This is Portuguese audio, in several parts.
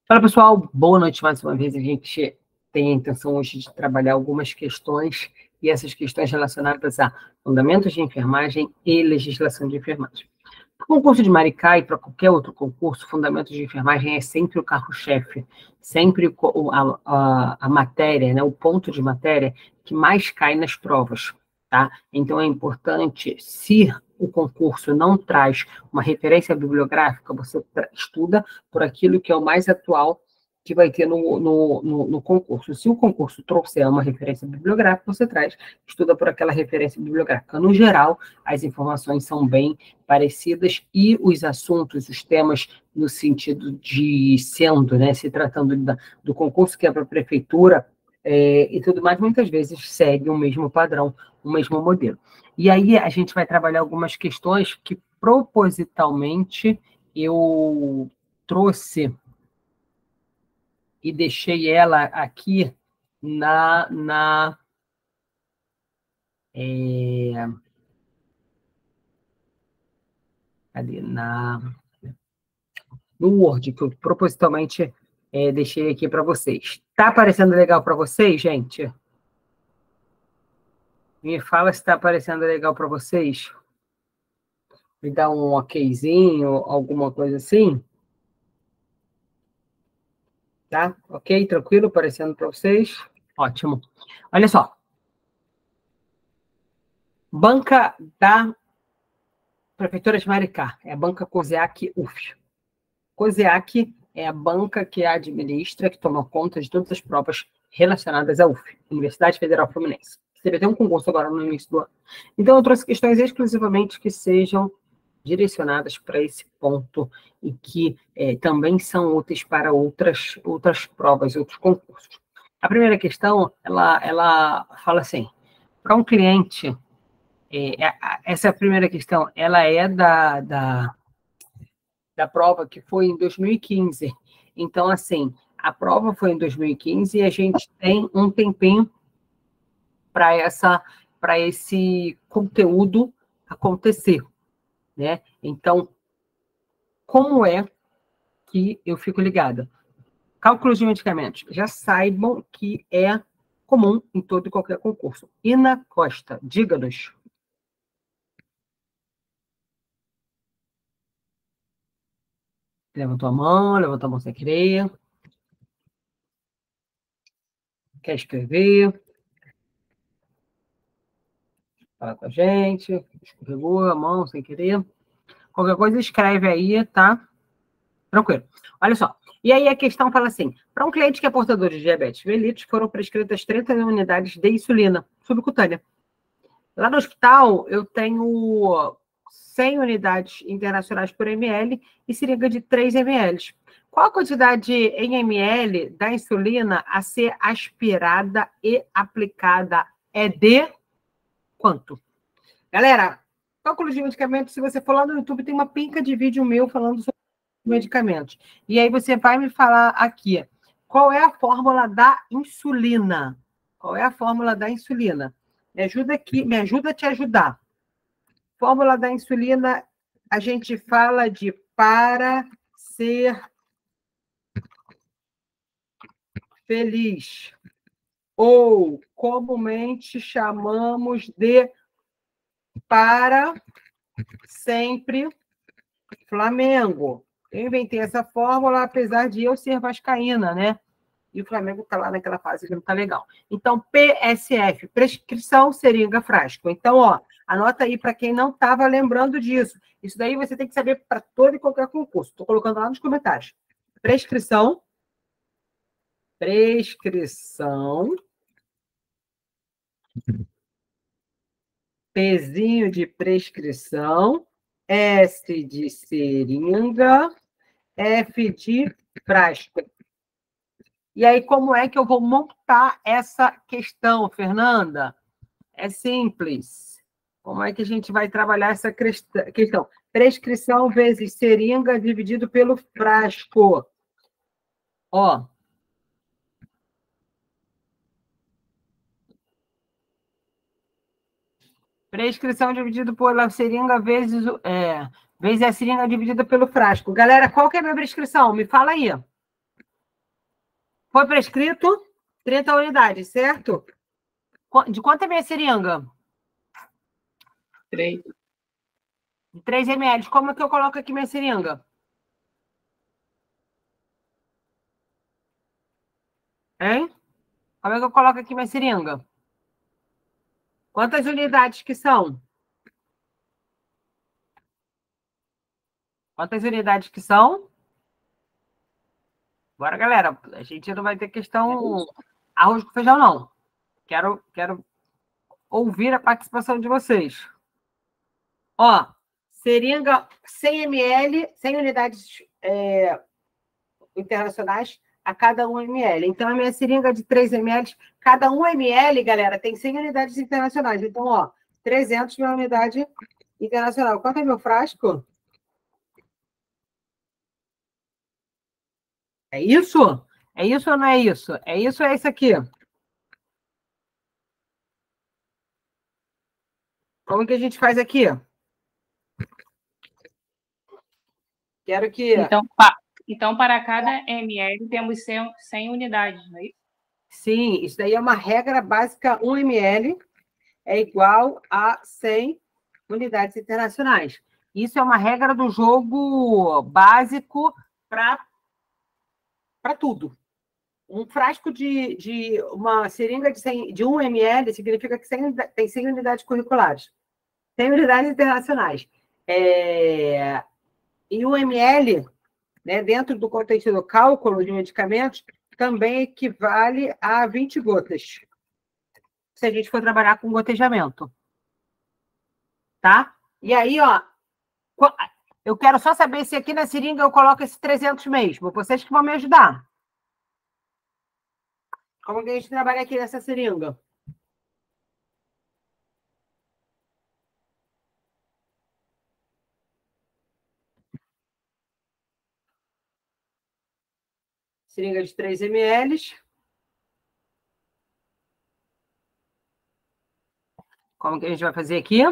Fala, pessoal. Boa noite mais uma vez. A gente tem a intenção hoje de trabalhar algumas questões, e essas questões relacionadas a fundamentos de enfermagem e legislação de enfermagem. Para o concurso de Maricá e para qualquer outro concurso, fundamentos de enfermagem é sempre o carro-chefe, sempre a matéria, né, o ponto de matéria que mais cai nas provas, tá? Então é importante, se o concurso não traz uma referência bibliográfica, você estuda por aquilo que é o mais atual que vai ter no concurso. Se o concurso trouxer uma referência bibliográfica, você estuda por aquela referência bibliográfica. No geral, as informações são bem parecidas e os assuntos, os temas, no sentido de sendo, né, se tratando do concurso que é para a prefeitura e tudo mais, muitas vezes segue o mesmo padrão, o mesmo modelo. E aí a gente vai trabalhar algumas questões que propositalmente eu trouxe e deixei ela aqui cadê? No Word, que eu propositalmente deixei aqui para vocês. Tá aparecendo legal para vocês, gente? Me fala se está aparecendo legal para vocês. Me dá um okzinho, alguma coisa assim. Tá? Ok? Tranquilo? Aparecendo para vocês? Ótimo. Olha só. Banca da Prefeitura de Maricá. É a banca COSEAC UF. COSEAC é a banca que administra, que toma conta de todas as provas relacionadas à UF, Universidade Federal Fluminense. Você vai ter um concurso agora no início do ano. Então, eu trouxe questões exclusivamente que sejam direcionadas para esse ponto e que também são úteis para outras provas, outros concursos. A primeira questão, ela fala assim, para um cliente, essa primeira questão, ela é da prova que foi em 2015. Então, assim, a prova foi em 2015 e a gente tem um tempinho para esse conteúdo acontecer, né? Então, como é que eu fico ligada? Cálculos de medicamentos. Já saibam que é comum em todo e qualquer concurso. Ina Costa, diga-nos. Levantou a mão sem querer. Quer escrever? Fala com a gente. Escorregou a mão sem querer. Qualquer coisa, escreve aí, tá? Tranquilo. Olha só. E aí a questão fala assim, para um cliente que é portador de diabetes mellitus, foram prescritas 30 unidades de insulina subcutânea. Lá no hospital, eu tenho 100 unidades internacionais por ml e seringa de 3 ml. Qual a quantidade em ml da insulina a ser aspirada e aplicada? É de quanto? Galera, cálculo de medicamentos, se você for lá no YouTube, tem uma pinca de vídeo meu falando sobre medicamentos. E aí você vai me falar aqui, qual é a fórmula da insulina? Qual é a fórmula da insulina? Me ajuda aqui, me ajuda a te ajudar. Fórmula da insulina, a gente fala de para ser feliz. Ou comumente chamamos de para sempre Flamengo. Eu inventei essa fórmula, apesar de eu ser vascaína, né? E o Flamengo está lá naquela fase que não está legal. Então, PSF, prescrição seringa frasco. Então, ó, anota aí para quem não estava lembrando disso. Isso daí você tem que saber para todo e qualquer concurso. Estou colocando lá nos comentários. Prescrição. Pzinho de prescrição. S de seringa. F de frasco. E aí, como é que eu vou montar essa questão, Fernanda? É simples. Como é que a gente vai trabalhar essa questão? Prescrição vezes seringa dividido pelo frasco. Ó. Prescrição dividido pela seringa vezes vezes a seringa dividida pelo frasco. Galera, qual que é a minha prescrição? Me fala aí. Foi prescrito 30 unidades, certo? De quanto é minha seringa? 3. De 3 ml. Como é que eu coloco aqui minha seringa? Hein? Como é que eu coloco aqui minha seringa? Quantas unidades que são? Quantas unidades que são? Bora, galera. A gente não vai ter questão arroz com feijão, não. Quero ouvir a participação de vocês. Ó, seringa 100 ml, 100 unidades internacionais a cada 1 ml. Então, a minha seringa de 3 ml, cada 1 ml, galera, tem 100 unidades internacionais. Então, ó, 300 minha unidade internacional. Quanto é meu frasco? É isso? É isso ou não é isso? É isso ou é isso aqui? Como que a gente faz aqui? Quero que... Então, para cada ml, temos 100 unidades, não é isso? Sim, isso daí é uma regra básica, 1 ml é igual a 100 unidades internacionais. Isso é uma regra do jogo básico para tudo. Um frasco de uma seringa de 1 ml significa que tem 100 unidades curriculares. 100 unidades internacionais. E 1 ml, né, dentro do contexto do cálculo de medicamentos, também equivale a 20 gotas. Se a gente for trabalhar com gotejamento. Tá? E aí, ó, eu quero só saber se aqui na seringa eu coloco esse 300 mesmo. Vocês que vão me ajudar. Como que a gente trabalha aqui nessa seringa? Seringa de 3 ml. Como que a gente vai fazer aqui?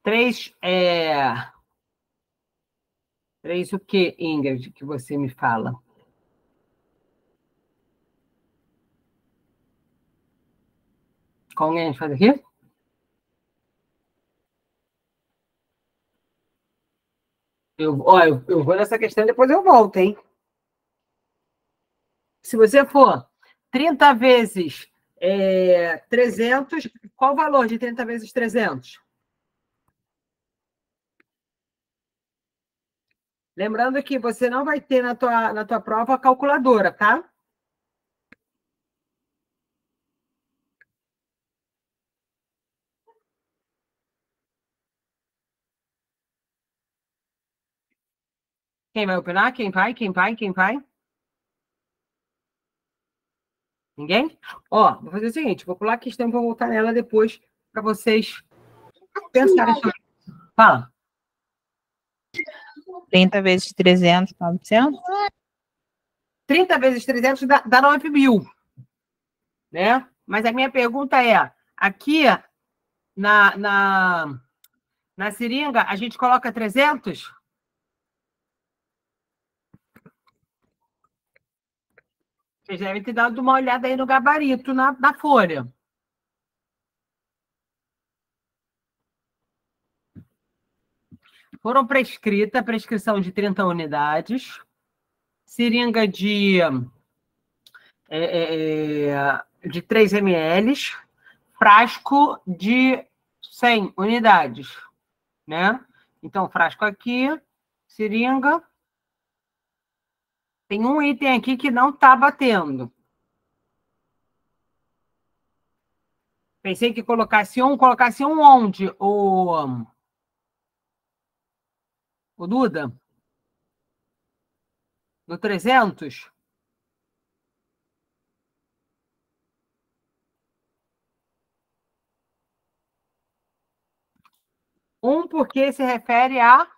3 3 o que, Ingrid, que você me fala? Como que a gente faz aqui? Eu vou nessa questão e depois eu volto, hein? Se você for 30 vezes 300, qual o valor de 30 vezes 300? Lembrando que você não vai ter na tua prova a calculadora, tá? Quem vai opinar? Quem vai? Quem vai? Quem vai? Ninguém? Ó, vou fazer o seguinte, vou pular a questão e vou voltar nela depois para vocês pensarem sobre isso. Fala. 30 vezes 300, 900? 30 vezes 300 dá 9.000, né? Mas a minha pergunta é, aqui na seringa, a gente coloca 300? Vocês devem ter dado uma olhada aí no gabarito, na folha. Foram prescrita, prescrição de 30 unidades, seringa de 3 ml, frasco de 100 unidades, né? Então, frasco aqui, seringa. Tem um item aqui que não está batendo. Pensei que colocasse um onde, o Duda? No 300? Porque se refere a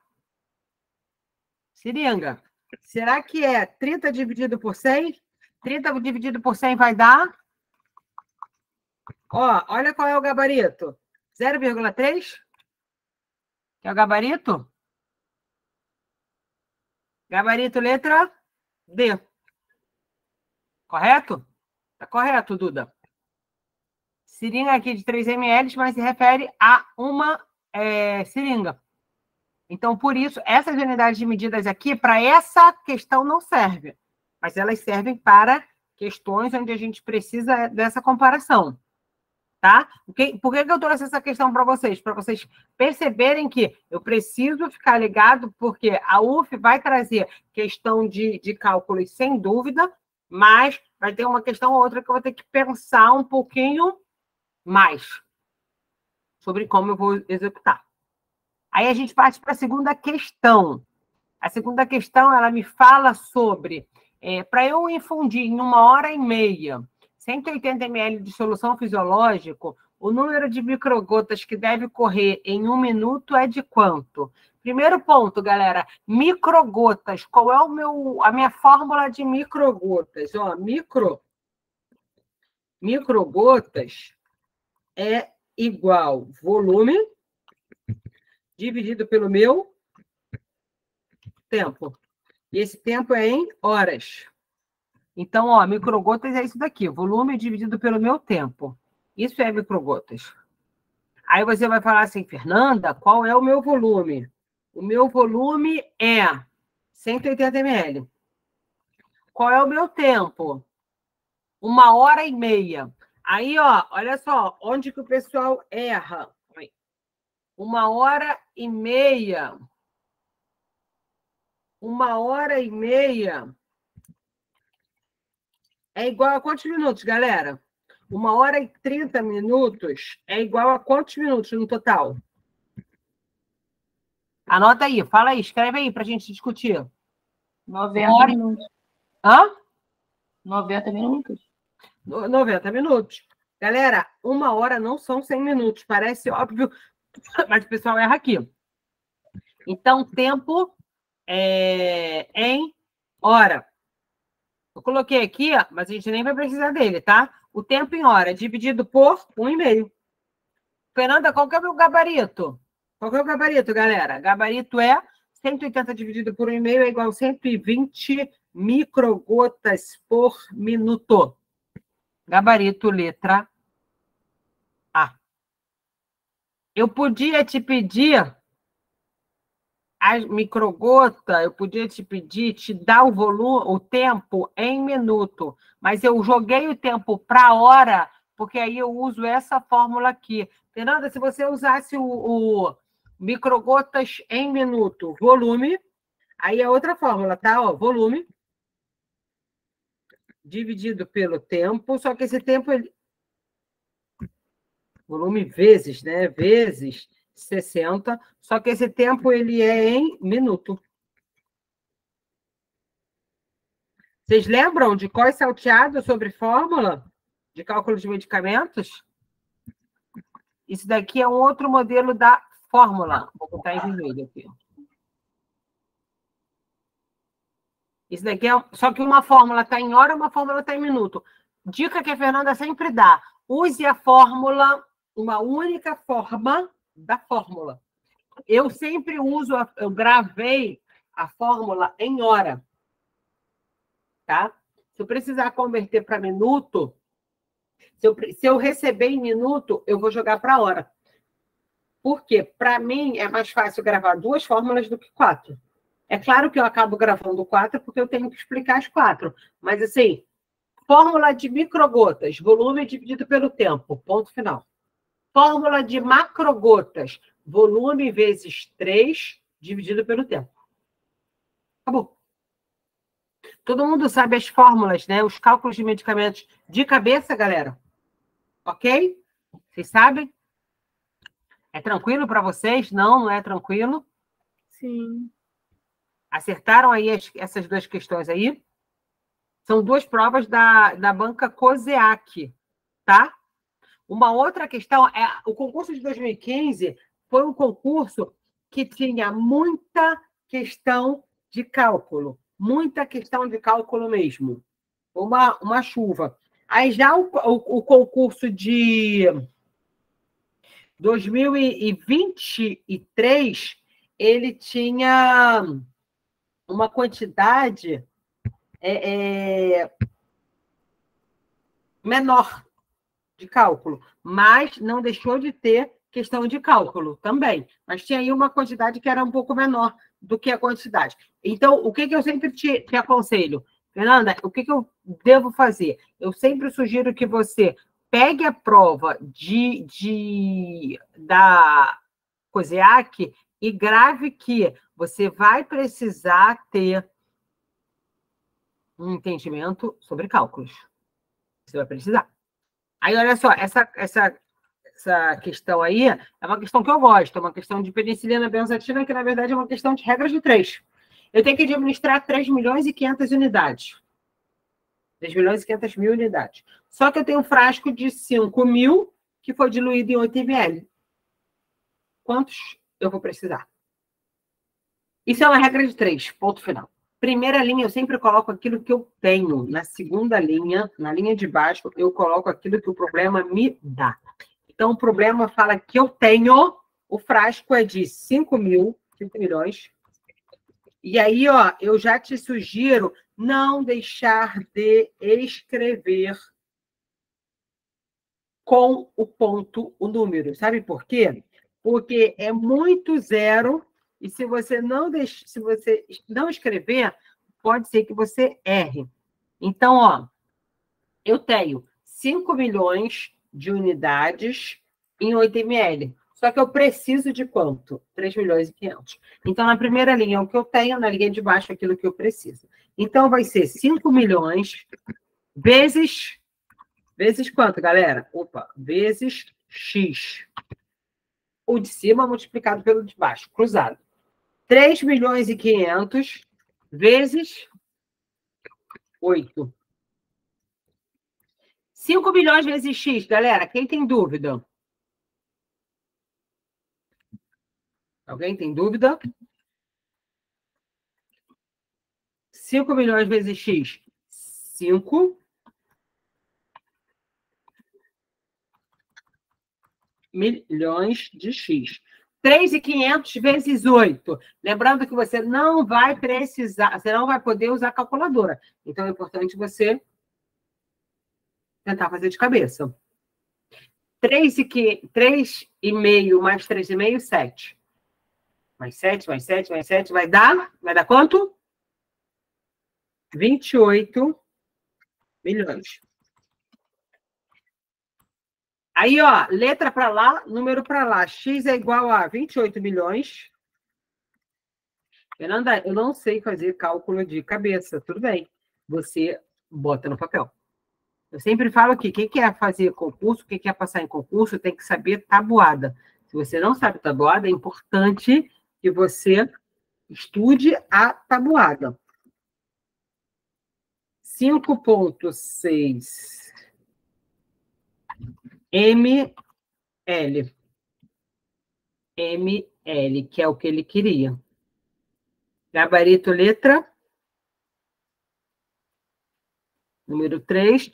seringa. Será que é 30 dividido por 100? 30 dividido por 100 vai dar? Ó, olha qual é o gabarito. 0,3? Que é o gabarito? Gabarito letra D. Correto? Tá correto, Duda. Seringa aqui de 3 ml, mas se refere a uma seringa. Então, por isso, essas unidades de medidas aqui, para essa questão, não servem. Mas elas servem para questões onde a gente precisa dessa comparação. Tá? Por que eu trouxe essa questão para vocês? Para vocês perceberem que eu preciso ficar ligado, porque a UF vai trazer questão de cálculos sem dúvida, mas vai ter uma questão ou outra que eu vou ter que pensar um pouquinho mais sobre como eu vou executar. Aí a gente parte para a segunda questão. A segunda questão, ela me fala sobre, para eu infundir em 1h30, 180 ml de solução fisiológica, o número de microgotas que deve correr em 1 minuto é de quanto? Primeiro ponto, galera, microgotas. Qual é a minha fórmula de microgotas? Ó, microgotas é igual volume dividido pelo meu tempo. E esse tempo é em horas. Então, ó, microgotas é isso daqui, volume dividido pelo meu tempo. Isso é microgotas. Aí você vai falar assim, Fernanda, qual é o meu volume? O meu volume é 180 ml. Qual é o meu tempo? 1h30. Aí, ó, olha só, onde que o pessoal erra. 1h30. 1h30 é igual a quantos minutos, galera? 1h30 é igual a quantos minutos no total? Anota aí, fala aí, escreve aí para a gente discutir. 90 minutos. Hã? 90 minutos. 90 minutos. Galera, 1 hora não são 100 minutos. Parece óbvio, mas o pessoal erra aqui. Então, tempo em hora. Eu coloquei aqui, mas a gente nem vai precisar dele, tá? O tempo em hora dividido por 1,5. Fernanda, qual que é o meu gabarito? Qual que é o gabarito, galera? Gabarito é 180 dividido por 1,5 é igual a 120 microgotas por minuto. Gabarito, letra A. Eu podia te pedir as microgotas, eu podia te pedir, te dar o volume, o tempo em minuto, mas eu joguei o tempo para hora, porque aí eu uso essa fórmula aqui. Fernanda, se você usasse o microgotas em minuto, volume, aí é outra fórmula, tá? Ó, volume dividido pelo tempo, só que esse tempo, volume vezes, né? Vezes 60, só que esse tempo ele é em minuto. Vocês lembram de Coy Salteado sobre fórmula de cálculo de medicamentos? Isso daqui é um outro modelo da fórmula. Vou botar em vermelho aqui. Isso daqui é... Só que uma fórmula está em hora, uma fórmula está em minuto. Dica que a Fernanda sempre dá. Use a fórmula, uma única forma da fórmula. Eu sempre uso, eu gravei a fórmula em hora. Tá? Se eu precisar converter para minuto, se eu receber em minuto, eu vou jogar para hora. Por quê? Para mim, é mais fácil gravar 2 fórmulas do que 4. É claro que eu acabo gravando 4 porque eu tenho que explicar as 4. Mas, assim, fórmula de microgotas, volume dividido pelo tempo, ponto final. Fórmula de macrogotas, volume vezes 3 dividido pelo tempo. Acabou. Todo mundo sabe as fórmulas, né? Os cálculos de medicamentos de cabeça, galera? Ok? Vocês sabem? É tranquilo para vocês? Não, não é tranquilo? Sim. Acertaram aí essas 2 questões aí? São 2 provas da banca COSEAC, tá? Uma outra questão é o concurso de 2015 foi um concurso que tinha muita questão de cálculo. Muita questão de cálculo mesmo. Uma chuva. Aí já o concurso de 2023, ele tinha uma quantidade menor de cálculo, mas não deixou de ter questão de cálculo também. Mas tinha aí uma quantidade que era um pouco menor do que a quantidade. Então, o que eu sempre te aconselho? Fernanda, o que eu devo fazer? Eu sempre sugiro que você pegue a prova da COSEAC e grave que você vai precisar ter um entendimento sobre cálculos. Você vai precisar. Aí, olha só, essa questão aí é uma questão que eu gosto, é uma questão de penicilina benzatina, que, na verdade, é uma questão de regras de 3. Eu tenho que administrar 3.500.000 unidades. 3.500.000 unidades. Só que eu tenho um frasco de 5.000 que foi diluído em 8 ml. Quantos eu vou precisar? Isso é uma regra de 3, ponto final. Primeira linha, eu sempre coloco aquilo que eu tenho. Na segunda linha, na linha de baixo, eu coloco aquilo que o problema me dá. Então, o problema fala que eu tenho, o frasco é de 5 milhões. E aí, ó, eu já te sugiro não deixar de escrever com o ponto, o número. Sabe por quê? Porque é muito zero, e se você não escrever, pode ser que você erre. Então, ó, eu tenho 5 milhões de unidades em 8 ml. Só que eu preciso de quanto? 3.500.000. Então, na primeira linha, é o que eu tenho, na linha de baixo, é aquilo que eu preciso. Então, vai ser 5 milhões vezes quanto, galera? Opa, vezes X. O de cima multiplicado pelo de baixo, cruzado. 3.500.000 vezes 8. 5 milhões vezes X, galera. Quem tem dúvida? Alguém tem dúvida? 5 milhões vezes X. 5 milhões de X. 3.500 vezes 8. Lembrando que você não vai precisar, você não vai poder usar a calculadora. Então, é importante você tentar fazer de cabeça. 3,5 mais 3,5, 7. Mais 7, mais 7, mais 7, vai dar quanto? 28 milhões. Aí, ó, letra para lá, número para lá. X é igual a 28 milhões. Fernanda, eu não sei fazer cálculo de cabeça. Tudo bem. Você bota no papel. Eu sempre falo que quem quer fazer concurso, quem quer passar em concurso, tem que saber tabuada. Se você não sabe tabuada, é importante que você estude a tabuada. 5,6 ml. ml, que é o que ele queria. Gabarito, letra. Número 3.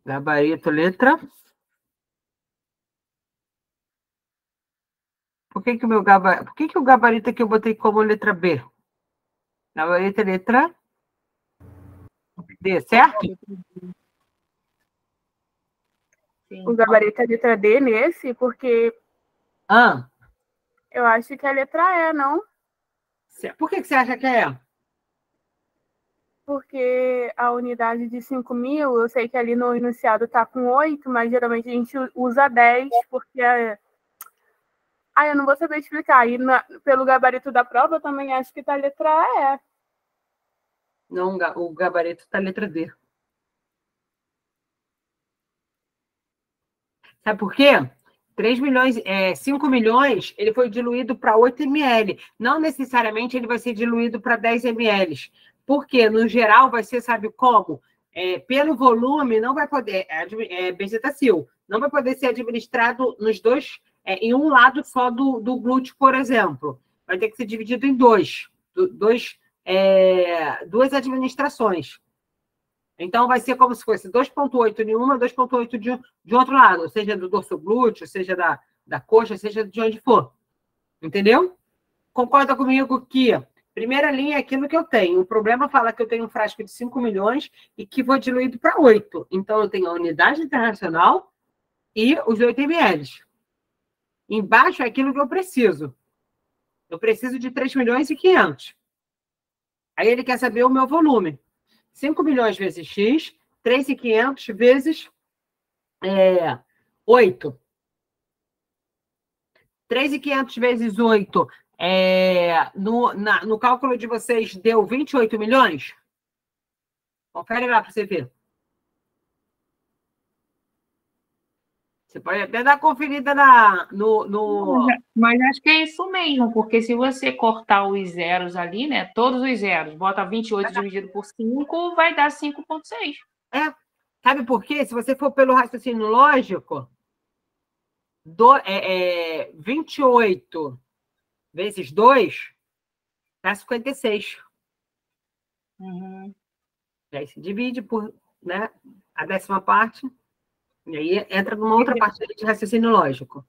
Gabarito, letra. Por que o gabarito aqui eu botei como letra B? Gabarito é letra D, certo? Sim. O gabarito é letra D nesse, porque eu acho que é letra E, não? Por que você acha que é? Porque a unidade de 5.000, eu sei que ali no enunciado está com 8, mas geralmente a gente usa 10, porque eu não vou saber explicar. E pelo gabarito da prova, eu também acho que está letra E. Não, o gabarito está letra D. Sabe por quê? 5 milhões, ele foi diluído para 8 ml. Não necessariamente ele vai ser diluído para 10 ml. Por quê? No geral, vai ser, sabe como? Pelo volume, não vai poder... Bezetacil, não vai poder ser administrado nos dois... em um lado só do glúteo, por exemplo. Vai ter que ser dividido em duas administrações. Então, vai ser como se fosse 2,8 em uma, 2,8 de outro lado, seja do dorsoglúteo, seja da coxa, seja de onde for. Entendeu? Concorda comigo que primeira linha é aquilo que eu tenho. O problema fala que eu tenho um frasco de 5 milhões e que vou diluído para 8. Então, eu tenho a unidade internacional e os 8 ml. Embaixo é aquilo que eu preciso. Eu preciso de 3 milhões e 500. Aí ele quer saber o meu volume. 5 milhões vezes X, 3.500 vezes 8. 3.500 vezes 8, no cálculo de vocês, deu 28 milhões? Confere lá para você ver. Você pode até dar uma conferida Mas acho que é isso mesmo, porque se você cortar os zeros ali, né? Todos os zeros, bota 28 dividido por 5, vai dar 5,6. Sabe por quê? Se você for pelo raciocínio lógico, 28 vezes 2 dá 56. Uhum. Aí se divide por, né, a 10ª parte, e aí entra numa outra parte de raciocínio lógico.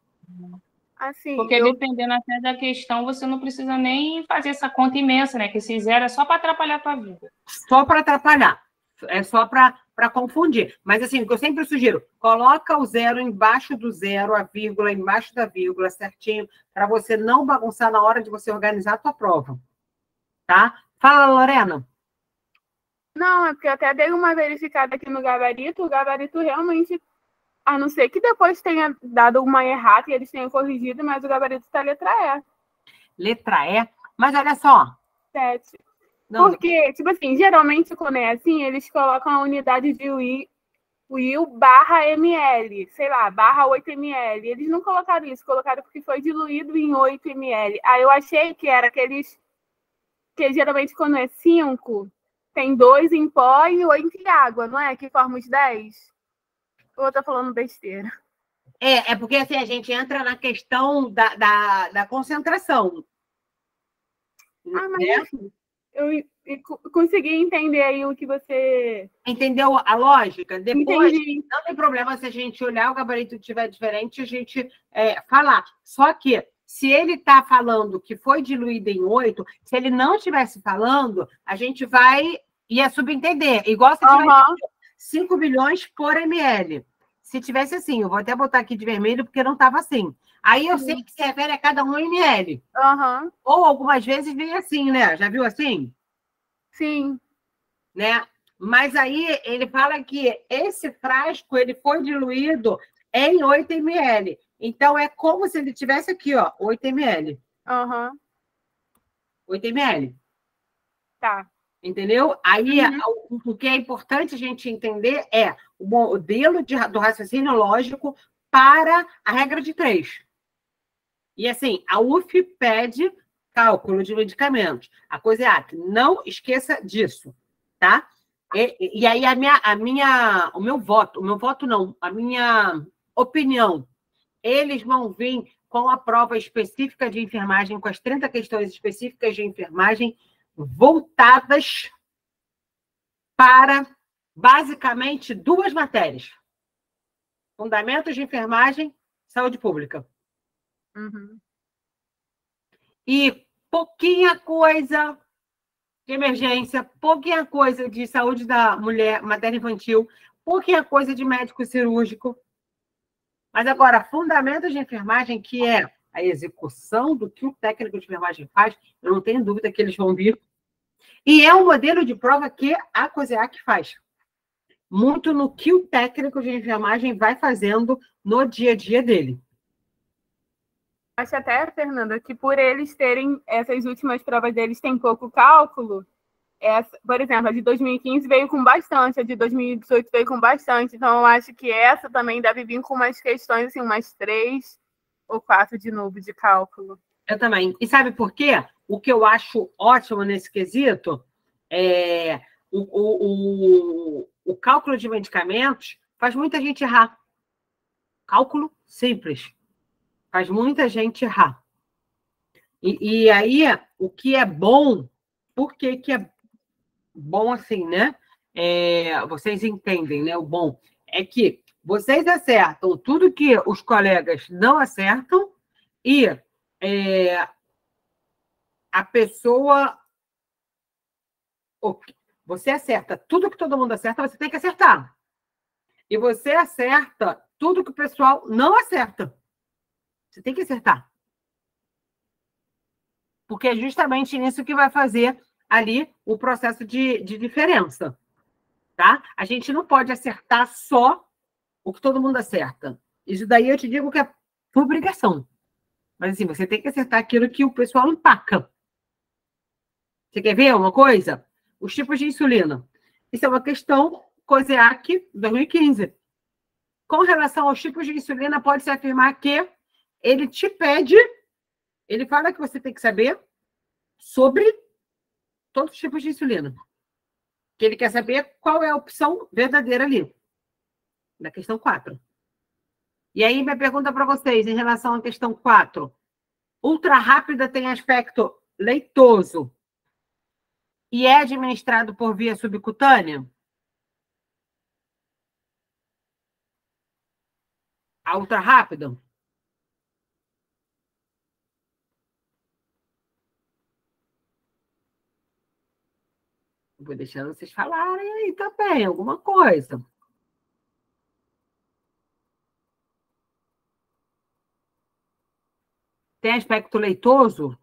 Assim, Porque dependendo até da questão, você não precisa nem fazer essa conta imensa, né? Que esse zero é só para atrapalhar a tua vida. Só para atrapalhar. É só para confundir. Mas, assim, o que eu sempre sugiro, coloca o zero embaixo do zero, a vírgula embaixo da vírgula, certinho, para você não bagunçar na hora de você organizar a tua prova. Tá? Fala, Lorena. Não, é porque eu até dei uma verificada aqui no gabarito. O gabarito realmente, a não ser que depois tenha dado uma errata e eles tenham corrigido, mas o gabarito está letra E. Letra E. Mas olha só. 7. Não, porque, tipo assim, geralmente quando é assim, eles colocam a unidade de Will barra ml, sei lá, barra 8 ml. Eles não colocaram isso, colocaram porque foi diluído em 8 ml. Aí eu achei que era aqueles que geralmente quando é 5, tem 2 em pó e 8 em água, não é? Que forma os 10? Ou eu tô falando besteira? É porque assim, a gente entra na questão da concentração. Ah, mas né? enfim, eu consegui entender aí o que você... Entendeu a lógica? Depois, Entendi. não tem problema se a gente olhar o gabarito estiver diferente, a gente falar. Só que, se ele está falando que foi diluído em 8, se ele não estivesse falando, a gente ia subentender. Igual se tivesse 5 milhões por ml. Se tivesse assim, eu vou até botar aqui de vermelho, porque não estava assim. Aí eu sei que se refere a cada 1 ml. Ou algumas vezes vem assim, né? Já viu assim? Sim. Né? Mas aí ele fala que esse frasco ele foi diluído em 8 ml. Então, é como se ele tivesse aqui, ó, 8 ml. 8 ml. Tá. Entendeu? Aí, o que é importante a gente entender é o modelo do raciocínio lógico para a regra de 3. E, assim, a UF pede cálculo de medicamentos. A coisa é não esqueça disso, tá? E aí, o meu voto não, a minha opinião, eles vão vir com a prova específica de enfermagem, com as 30 questões específicas de enfermagem, voltadas para, basicamente, 2 matérias. Fundamentos de enfermagem, saúde pública. E pouquinha coisa de emergência, pouquinha coisa de saúde da mulher, materno infantil, pouquinha coisa de médico cirúrgico. Mas agora, fundamentos de enfermagem, que é a execução do que o técnico de enfermagem faz, eu não tenho dúvida que eles vão vir. E é um modelo de prova que a COSEAC faz. Muito no que o técnico de enfermagem vai fazendo no dia a dia dele. Acho até, Fernanda, que por eles terem essas últimas provas deles tem pouco cálculo, por exemplo, a de 2015 veio com bastante, a de 2018 veio com bastante, então eu acho que essa também deve vir com umas questões, assim, umas 3 ou 4 de novo de cálculo. Eu também. E sabe por quê? O que eu acho ótimo nesse quesito é o cálculo de medicamentos faz muita gente errar. Cálculo simples. Faz muita gente errar. E aí, o que é bom, por que é bom assim, né? Vocês entendem, né? O bom é que vocês acertam tudo que os colegas não acertam e a pessoa... Você acerta tudo que todo mundo acerta, você tem que acertar. E você acerta tudo que o pessoal não acerta. Você tem que acertar. Porque é justamente nisso que vai fazer ali o processo de diferença. Tá? A gente não pode acertar só o que todo mundo acerta. Isso daí eu te digo que é por obrigação. Mas assim, você tem que acertar aquilo que o pessoal empaca. Você quer ver uma coisa? Os tipos de insulina. Isso é uma questão COSEAC 2015. Com relação aos tipos de insulina, pode-se afirmar que ele te pede, ele fala que você tem que saber sobre todos os tipos de insulina. Que ele quer saber qual é a opção verdadeira ali, na questão 4. E aí, minha pergunta para vocês, em relação à questão 4. Ultra rápida tem aspecto leitoso e é administrado por via subcutânea? A ultra rápida? Vou deixando vocês falarem aí também, alguma coisa. Tem aspecto leitoso?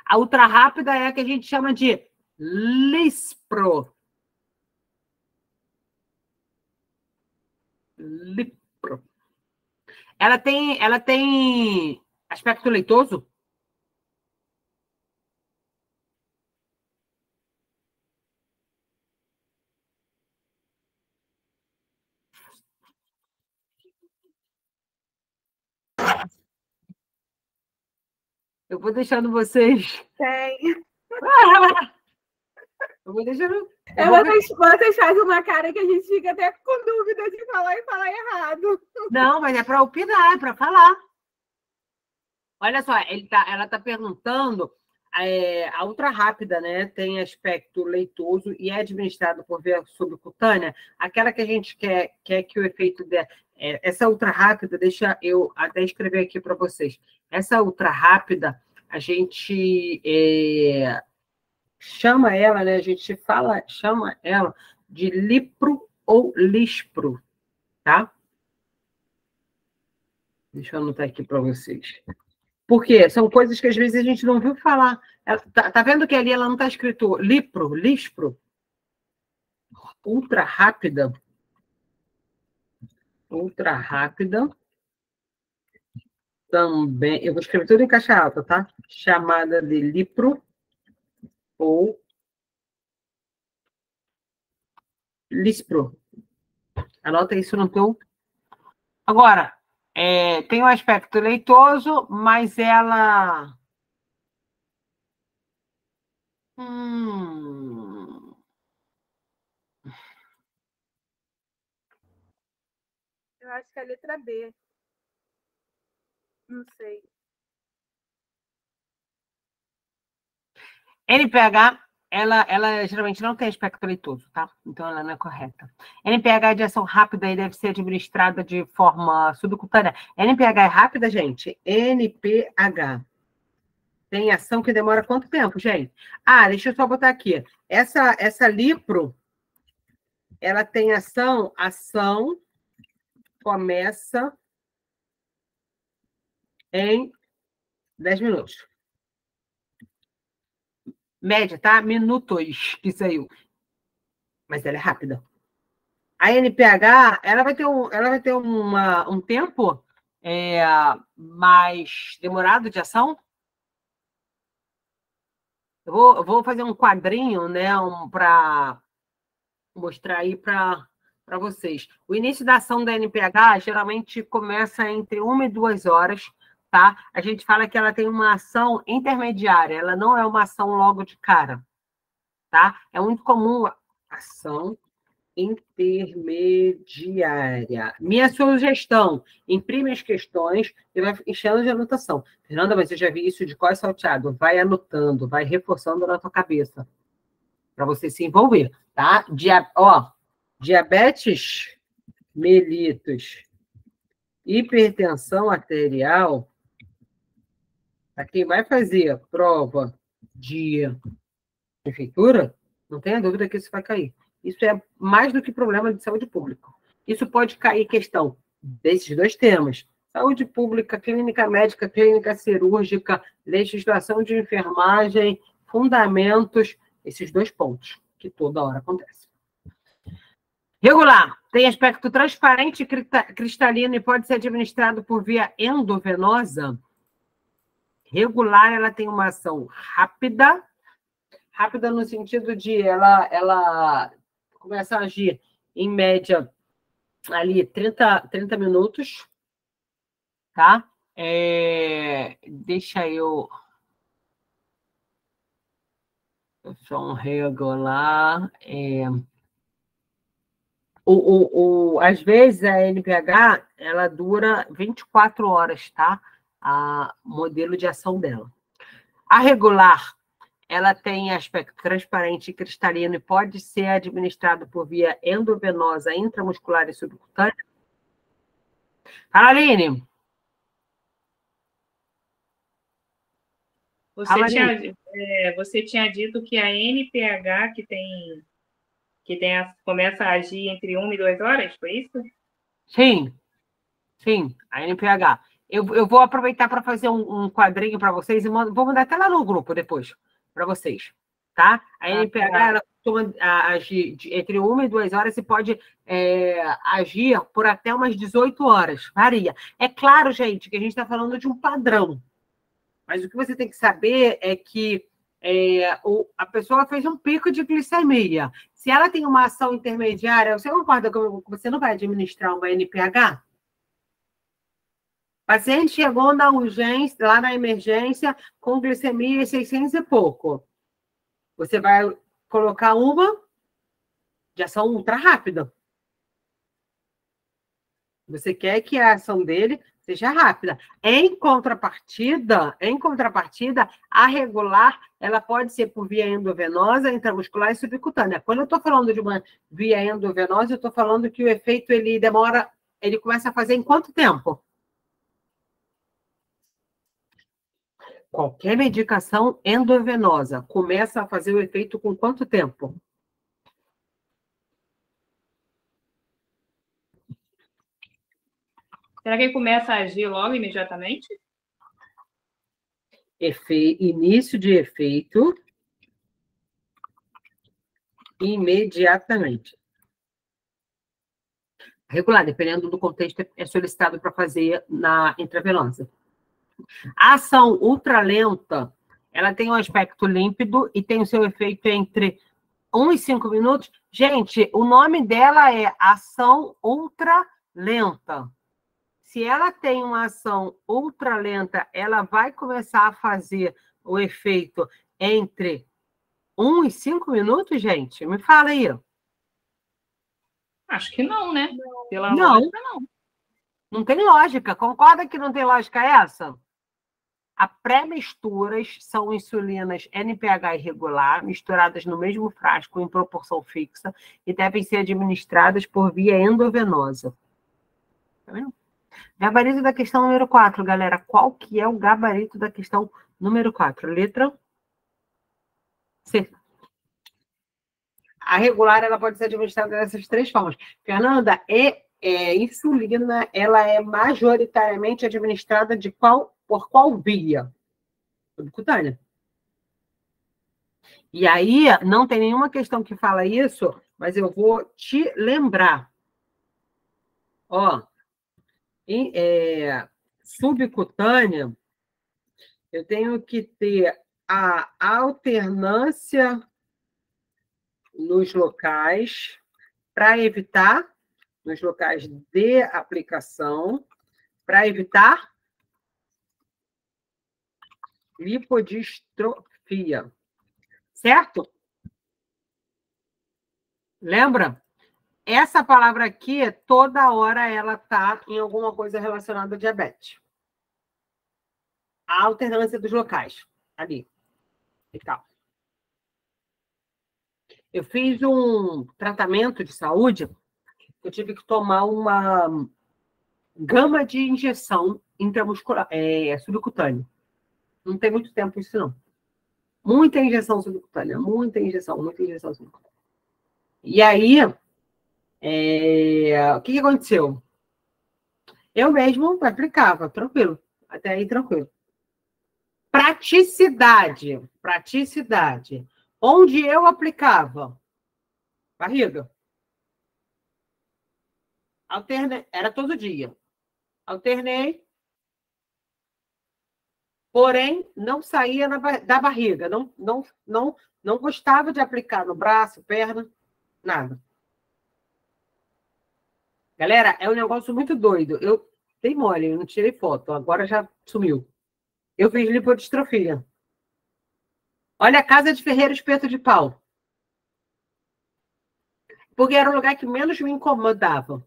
A ultra rápida é a que a gente chama de Lispro. Lipro. Ela tem aspecto leitoso? Eu vou deixando vocês. Tem. Eu vou deixando. Vocês fazem uma cara que a gente fica até com dúvida de falar e falar errado. Não, mas é para opinar, é para falar. Olha só, ela está perguntando, a ultra rápida, né? Tem aspecto leitoso e é administrado por via subcutânea. Aquela que a gente quer que o efeito dela. Essa ultra rápida, deixa eu até escrever aqui para vocês. Essa ultra rápida, a gente chama ela, né? A gente chama ela de Lipro ou Lispro, tá? Deixa eu anotar aqui para vocês. Por quê? São coisas que às vezes a gente não viu falar. Tá vendo que ali ela não está escrito Lipro, Lispro? Ultra rápida. Ultra rápida. Também, eu vou escrever tudo em caixa alta, tá? Chamada de Lipro ou Lispro. Anota isso no teu. Agora, tem um aspecto leitoso, mas ela... Eu acho que é a letra B. Não sei. NPH, ela geralmente não tem aspecto leitoso, tá? Então ela não é correta. NPH de ação rápida e deve ser administrada de forma subcutânea. NPH é rápida, gente? NPH. Tem ação que demora quanto tempo, gente? Ah, deixa eu só botar aqui. Essa Lipro, ela tem ação começa em 10 minutos. Média, tá? Minutos que saiu. Mas ela é rápida. A NPH, ela vai ter um tempo mais demorado de ação. Eu vou fazer um quadrinho, né, para mostrar aí para vocês. O início da ação da NPH geralmente começa entre 1 e 2 horas, tá? A gente fala que ela tem uma ação intermediária, ela não é uma ação logo de cara, tá? É muito comum ação intermediária. Minha sugestão, imprime as questões e vai enchendo de anotação. Fernanda, mas eu já vi isso de cor e salteado. Vai anotando, vai reforçando na tua cabeça, para você se envolver, tá? Diabetes mellitus, hipertensão arterial, para quem vai fazer prova de prefeitura, não tenha dúvida que isso vai cair. Isso é mais do que problema de saúde pública. Isso pode cair questão desses dois temas: saúde pública, clínica médica, clínica cirúrgica, legislação de enfermagem, fundamentos, esses dois pontos, que toda hora acontece. Regular, tem aspecto transparente e cristalino e pode ser administrado por via endovenosa. Regular, ela tem uma ação rápida no sentido de ela começa a agir, em média, ali 30 minutos, tá? Deixa eu... Só um regular... às vezes, a NPH, ela dura 24 horas, tá? A modelo de ação dela. A regular, ela tem aspecto transparente e cristalino e pode ser administrado por via endovenosa, intramuscular e subcutânea. Fala, Aline. Você tinha dito que a NPH começa a agir entre 1 e 2 horas, foi isso? Sim, a NPH. Eu vou aproveitar para fazer um quadrinho para vocês e vou mandar até lá no grupo depois, para vocês, tá? A NPH, ela costuma agir entre 1 e 2 horas e pode agir por até umas 18 horas, varia. É claro, gente, que a gente está falando de um padrão, mas o que você tem que saber é que a pessoa fez um pico de glicemia. Se ela tem uma ação intermediária, você concorda comigo que você não vai administrar uma NPH? O paciente chegou na urgência, lá na emergência, com glicemia 600 e pouco. Você vai colocar uma de ação ultra rápida. Você quer que a ação dele seja rápida. Em contrapartida, a regular, ela pode ser por via endovenosa, intramuscular e subcutânea. Quando eu estou falando de uma via endovenosa, eu estou falando que o efeito, ele começa a fazer em quanto tempo? Qualquer medicação endovenosa começa a fazer o efeito com quanto tempo? Será que começa a agir logo, imediatamente? Início de efeito imediatamente. Regular, dependendo do contexto, é solicitado para fazer na intravenosa. A ação ultralenta, ela tem um aspecto límpido e tem o seu efeito entre 1 e 5 minutos. Gente, o nome dela é ação ultralenta. Se ela tem uma ação ultralenta, ela vai começar a fazer o efeito entre 1 e 5 minutos, gente? Me fala aí. Acho que não, né? Pela lógica, não. Não tem lógica. Concorda que não tem lógica essa? A pré-misturas são insulinas NPH irregular, misturadas no mesmo frasco em proporção fixa e devem ser administradas por via endovenosa. Tá vendo? Gabarito da questão número 4, galera. Qual que é o gabarito da questão número 4? Letra C. A regular, ela pode ser administrada dessas 3 formas. Fernanda, insulina, ela é majoritariamente administrada por qual via? Subcutânea. E aí, não tem nenhuma questão que fala isso, mas eu vou te lembrar. Ó, subcutânea, eu tenho que ter a alternância nos locais para evitar, nos locais de aplicação, para evitar lipodistrofia. Certo? Lembra? Essa palavra aqui, toda hora ela está em alguma coisa relacionada a diabetes. A alternância dos locais. Ali. E tal. Eu fiz um tratamento de saúde eu tive que tomar uma gama de injeção intramuscular, subcutânea. Não tem muito tempo isso, não. Muita injeção subcutânea, muita injeção subcutânea. E aí, o que aconteceu? Eu mesmo aplicava, tranquilo. Até aí, tranquilo. Praticidade. Onde eu aplicava? Barriga. Alternei, era todo dia. Alternei, porém, não saía da barriga. Não gostava de aplicar no braço, perna, nada. Galera, é um negócio muito doido. Eu dei mole, eu não tirei foto, agora já sumiu. Eu fiz lipodistrofia. Olha a casa de ferreiro espeto de pau. Porque era o lugar que menos me incomodava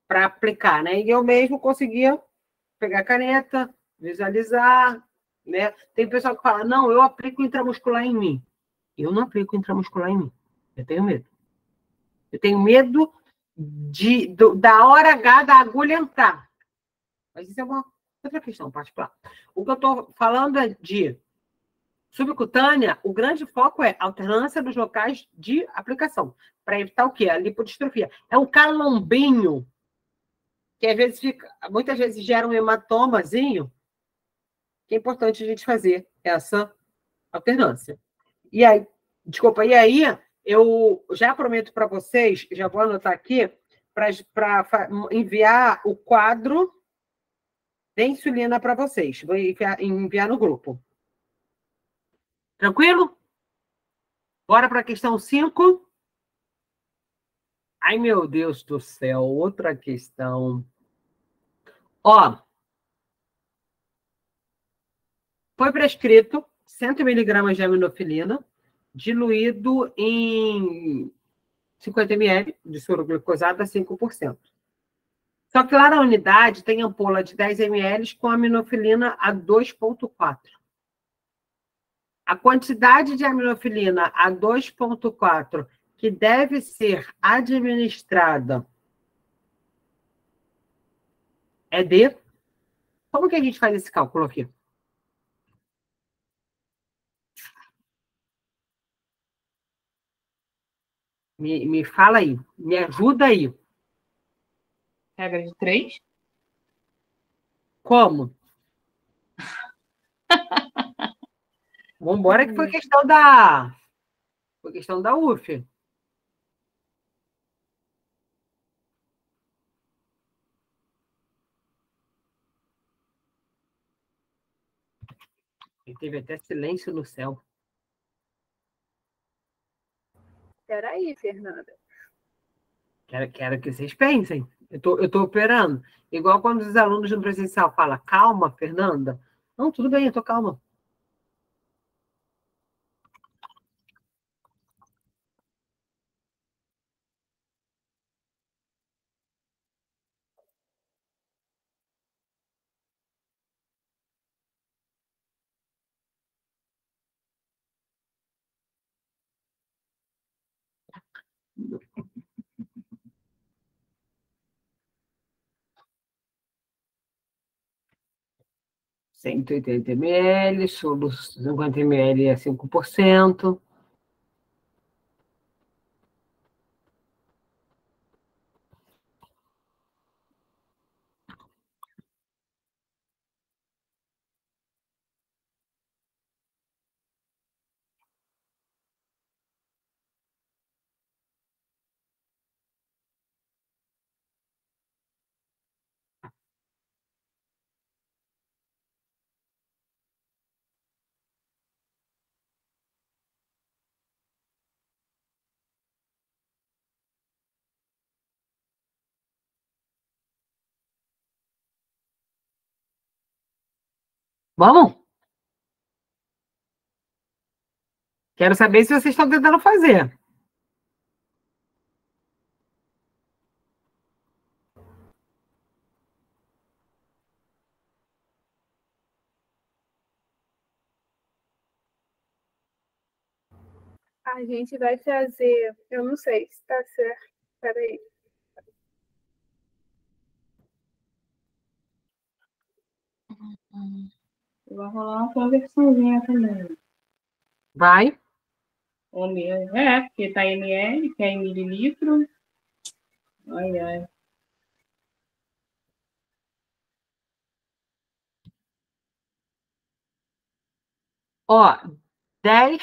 para aplicar, né? E eu mesmo conseguia pegar a caneta, visualizar, né? Tem pessoal que fala, não, eu aplico intramuscular em mim. Eu não aplico intramuscular em mim. Eu tenho medo. Eu tenho medo da hora H da agulha entrar. Mas isso é uma outra questão particular. O que eu estou falando é de subcutânea, o grande foco é alternância dos locais de aplicação, para evitar o quê? A lipodistrofia. É um calombinho que às vezes muitas vezes gera um hematomazinho, que é importante a gente fazer essa alternância. E aí, desculpa, e aí eu já prometo para vocês, já vou anotar aqui, para enviar o quadro de insulina para vocês. Vou enviar no grupo. Tranquilo? Bora para a questão 5. Ai, meu Deus do céu, outra questão. Ó, foi prescrito 100 miligramas de aminofilina, diluído em 50 ml de soro glicosado a 5%. Só que lá na unidade tem ampola de 10 ml com aminofilina a 2,4. A quantidade de aminofilina a 2,4 que deve ser administrada é de... Como que a gente faz esse cálculo aqui? Me fala aí, me ajuda aí. Regra de 3? Como? Vamos embora que foi questão da UF. E teve até silêncio no céu. Espera aí, Fernanda. Quero que vocês pensem. Eu tô operando. Igual quando os alunos no presencial falam, calma, Fernanda. Não, tudo bem, eu tô calma. Cento e oitenta ml, sobre 50 ml é 5%. Vamos? Quero saber se vocês estão tentando fazer. A gente vai fazer. Eu não sei se está certo. Espera aí. Vai rolar uma conversãozinha também. Vai. Porque tá ml, que é em mililitro. Ai, ai. Ó, 10.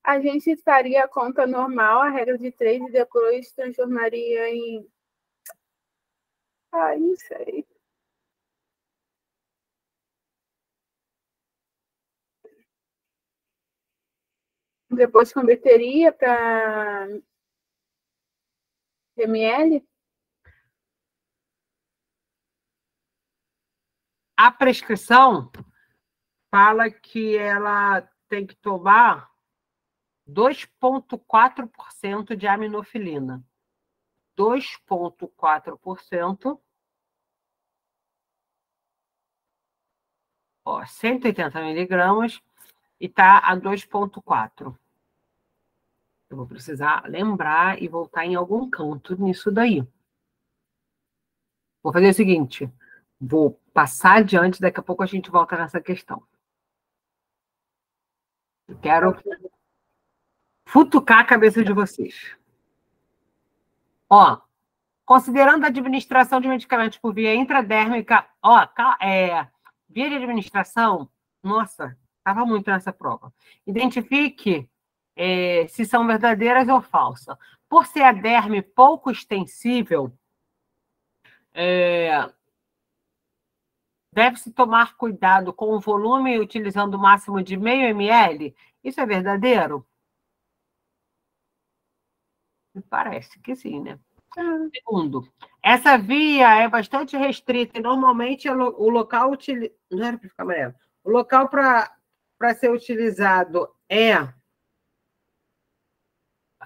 A gente faria a conta normal, a regra de 3, e depois transformaria em... Ai, não sei. Depois converteria para ml? A prescrição fala que ela tem que tomar 2,4% de aminofilina. 2,4%. Ó, 180 miligramas e está a 2,4. Eu vou precisar lembrar e voltar em algum canto nisso daí. Vou fazer o seguinte, vou passar adiante, daqui a pouco a gente volta nessa questão. Eu quero futucar a cabeça de vocês. Ó, considerando a administração de medicamentos por via intradérmica, via de administração, nossa, estava muito nessa prova. Identifique se são verdadeiras ou falsas. Por ser a derme pouco extensível, deve-se tomar cuidado com o volume utilizando o máximo de 0,5 ml. Isso é verdadeiro? Me parece que sim, né? Segundo, essa via é bastante restrita e normalmente o local não era para ficar amarelo. O local para ser utilizado é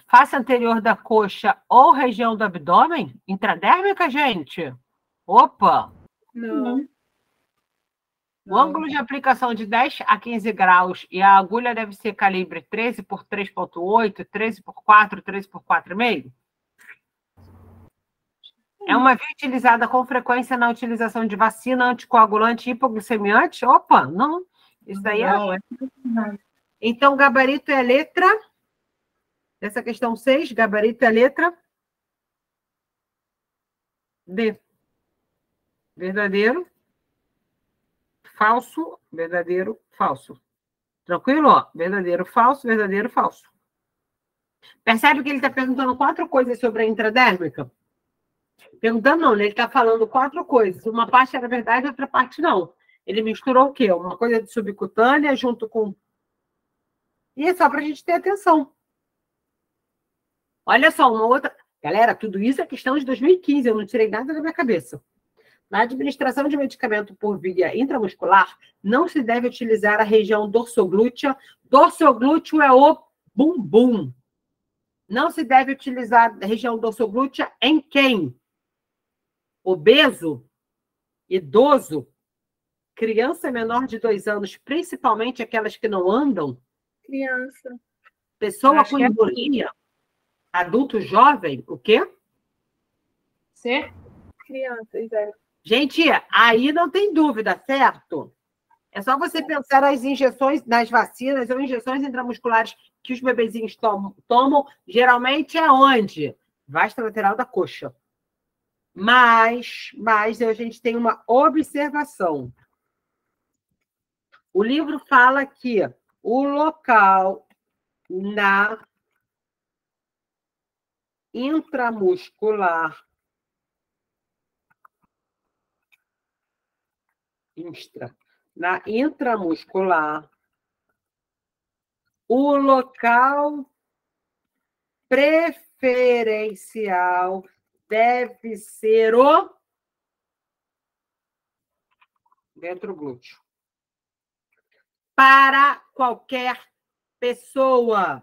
face anterior da coxa ou região do abdômen? Intradérmica, gente? Opa! Não. O ângulo de aplicação de 10 a 15 graus e a agulha deve ser calibre 13 por 3,8, 13 por 4, 13 por 4,5? É uma via utilizada com frequência na utilização de vacina, anticoagulante e hipoglicemiante? Opa, não. Isso daí Não, é. Então, gabarito é a letra. Essa questão 6, gabarito é a letra D. Verdadeiro, falso, verdadeiro, falso. Tranquilo? Ó, verdadeiro, falso, verdadeiro, falso. Percebe que ele está perguntando 4 coisas sobre a intradérmica? Perguntando não, né? Ele está falando 4 coisas. Uma parte era verdade, outra parte não. Ele misturou o quê? Uma coisa de subcutânea junto com... E é só para a gente ter atenção. Olha só, uma outra... Galera, tudo isso é questão de 2015, eu não tirei nada da minha cabeça. Na administração de medicamento por via intramuscular, não se deve utilizar a região dorsoglútea. Dorsoglúteo é o bumbum. Não se deve utilizar a região dorsoglútea em quem? Obeso, idoso, criança menor de 2 anos, principalmente aquelas que não andam. Criança. Pessoa com embolia. Adulto jovem, o quê? C? Crianças, é. Gente, aí não tem dúvida, certo? É só você pensar nas injeções, nas vacinas ou injeções intramusculares que os bebezinhos tomam, geralmente é onde? Vasta lateral da coxa. Mas a gente tem uma observação. O livro fala que o local na intramuscular na intramuscular, o local preferencial deve ser o ventroglúteo. Para qualquer pessoa,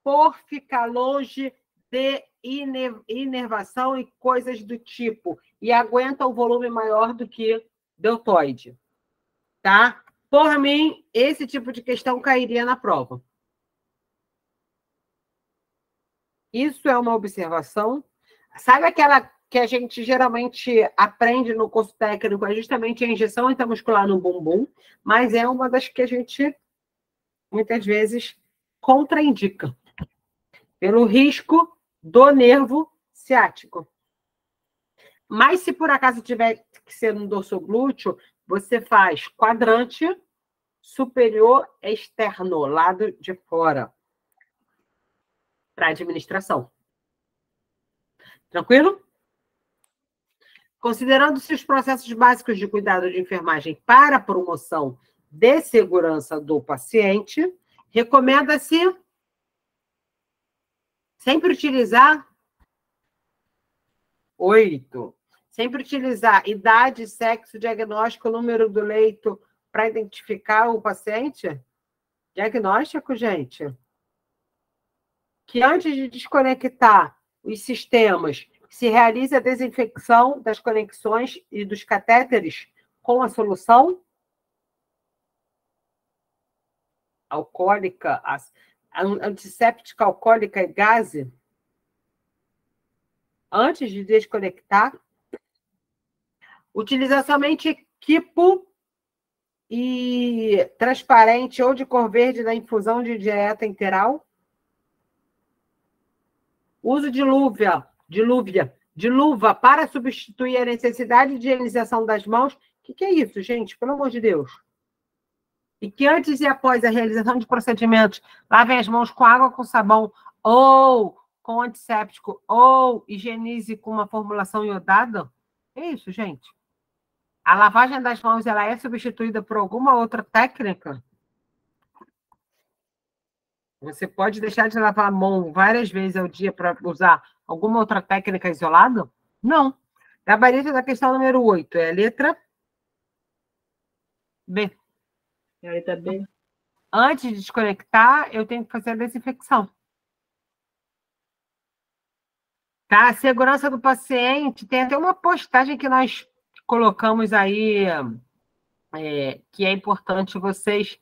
por ficar longe de inervação e coisas do tipo, e aguenta um volume maior do que deltoide, tá? Por mim, esse tipo de questão cairia na prova. Isso é uma observação. Sabe que a gente geralmente aprende no curso técnico é justamente a injeção intramuscular no bumbum, mas é uma das que a gente, muitas vezes, contraindica, pelo risco do nervo ciático. Mas se por acaso tiver que ser no dorsoglúteo, você faz quadrante superior externo, lado de fora, para administração. Tranquilo? Considerando-se os processos básicos de cuidado de enfermagem para a promoção de segurança do paciente, recomenda-se sempre utilizar 8. Sempre utilizar idade, sexo, diagnóstico, número do leito para identificar o paciente? Diagnóstico, gente. Que antes de desconectar os sistemas, se realize a desinfecção das conexões e dos catéteres com a solução alcoólica, antisséptica alcoólica e gase, antes de desconectar. Utilizar somente equipo e transparente ou de cor verde na infusão de dieta interal. Uso de luva para substituir a necessidade de higienização das mãos. O que é isso, gente? Pelo amor de Deus. E que antes e após a realização de procedimentos, lavem as mãos com água com sabão ou com antisséptico ou higienize com uma formulação iodada. É isso, gente. A lavagem das mãos ela é substituída por alguma outra técnica? Você pode deixar de lavar a mão várias vezes ao dia para usar alguma outra técnica isolada? Não. Gabarito da questão número 8 é a letra B. É a letra B. Antes de desconectar, eu tenho que fazer a desinfecção. Tá? A segurança do paciente, tem até uma postagem que nós colocamos aí, que é importante vocês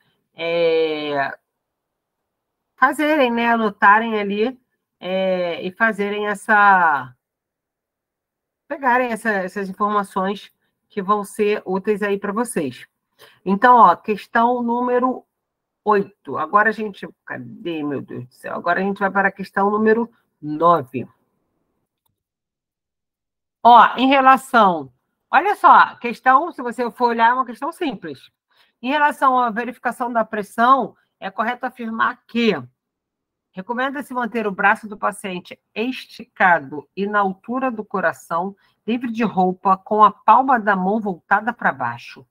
fazerem, né? Anotarem ali e fazerem pegarem essas informações que vão ser úteis aí para vocês. Então, ó, questão número 8. Agora a gente... Cadê, meu Deus do céu? Agora a gente vai para a questão número 9. Ó, em relação... Olha só, a questão, se você for olhar, é uma questão simples. Em relação à verificação da pressão, é correto afirmar que recomenda-se manter o braço do paciente esticado e na altura do coração, livre de roupa, com a palma da mão voltada para baixo.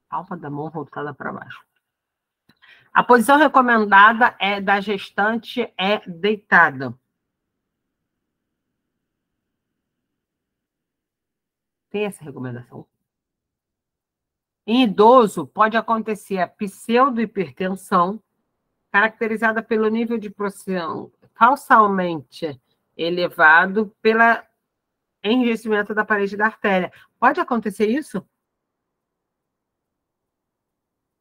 Palma da mão voltada para baixo. A posição recomendada da gestante é deitada. Tem essa recomendação? Em idoso, pode acontecer a pseudohipertensão, caracterizada pelo nível de pressão falsamente elevado pelo enrijecimento da parede da artéria. Pode acontecer isso?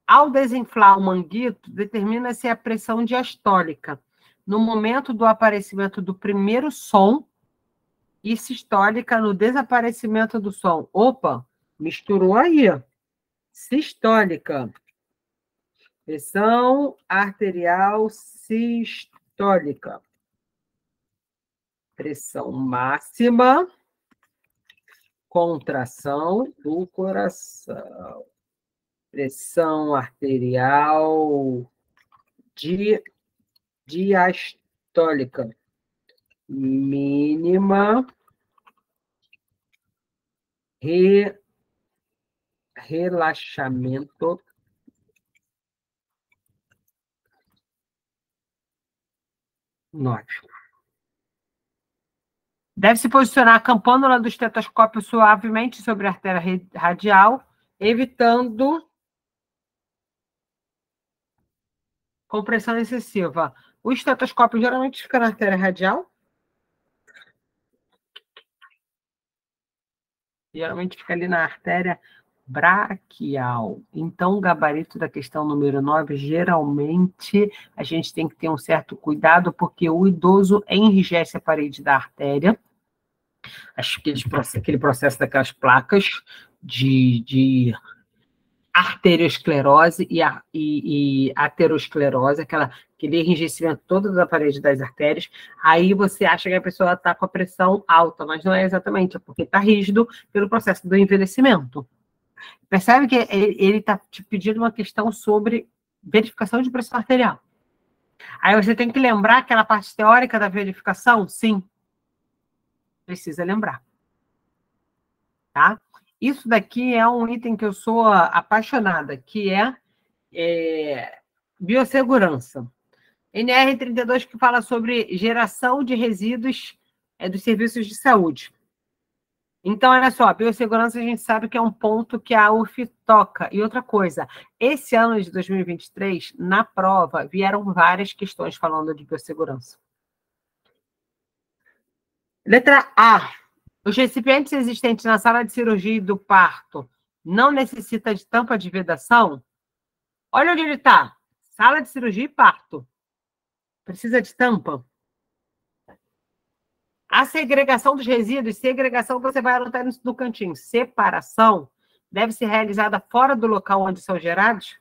Ao desinflar o manguito, determina-se a pressão diastólica no momento do aparecimento do primeiro som e sistólica no desaparecimento do som. Opa, misturou aí. Sistólica. Pressão arterial sistólica. Pressão máxima. Contração do coração. Pressão arterial diastólica. Mínima. Relaxamento nótico. Deve-se posicionar a campânula do estetoscópio suavemente sobre a artéria radial, evitando compressão excessiva. O estetoscópio geralmente fica na artéria radial? Geralmente fica ali na artéria braquial. Então, o gabarito da questão número 9, geralmente, a gente tem que ter um certo cuidado, porque o idoso enrijece a parede da artéria, aquele processo daquelas placas de arteriosclerose e aterosclerose, aquele enrijecimento todo da parede das artérias. Aí você acha que a pessoa está com a pressão alta, mas não é exatamente, é porque está rígido pelo processo do envelhecimento. Percebe que ele está te pedindo uma questão sobre verificação de pressão arterial. Aí você tem que lembrar aquela parte teórica da verificação? Sim. Precisa lembrar. Tá? Isso daqui é um item que eu sou apaixonada, que é biossegurança. NR32, que fala sobre geração de resíduos dos serviços de saúde. Então, olha só, biossegurança a gente sabe que é um ponto que a UF toca. E outra coisa, esse ano de 2023, na prova, vieram várias questões falando de biossegurança. Letra A. Os recipientes existentes na sala de cirurgia e do parto não necessitam de tampa de vedação? Olha onde ele está. Sala de cirurgia e parto. Precisa de tampa? A segregação dos resíduos, segregação você vai anotar isso no cantinho. Separação deve ser realizada fora do local onde são gerados?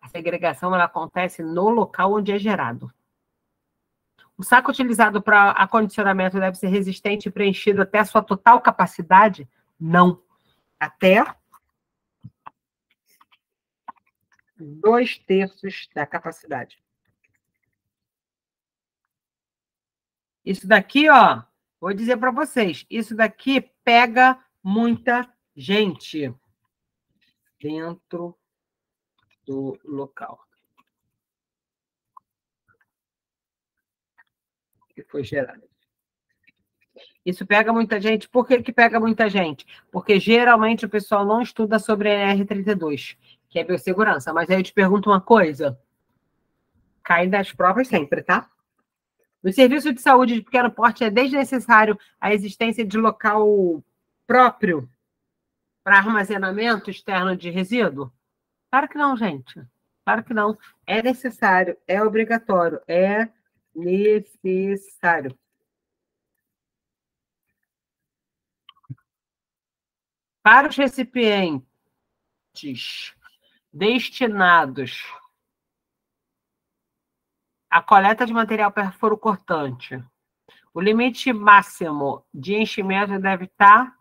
A segregação ela acontece no local onde é gerado. O saco utilizado para acondicionamento deve ser resistente e preenchido até a sua total capacidade? Não. Até 2/3 da capacidade. Isso daqui, ó, vou dizer para vocês, isso daqui pega muita gente dentro do local que foi gerado. Isso pega muita gente. Por que pega muita gente? Porque geralmente o pessoal não estuda sobre a NR32, que é biossegurança. Mas aí eu te pergunto uma coisa. Cai das provas sempre, tá? No serviço de saúde de pequeno porte é desnecessário a existência de local próprio para armazenamento externo de resíduo? Claro que não, gente. Claro que não. É necessário, é obrigatório, é necessário. Para os recipientes destinados à coleta de material perfuro-cortante, o limite máximo de enchimento deve estar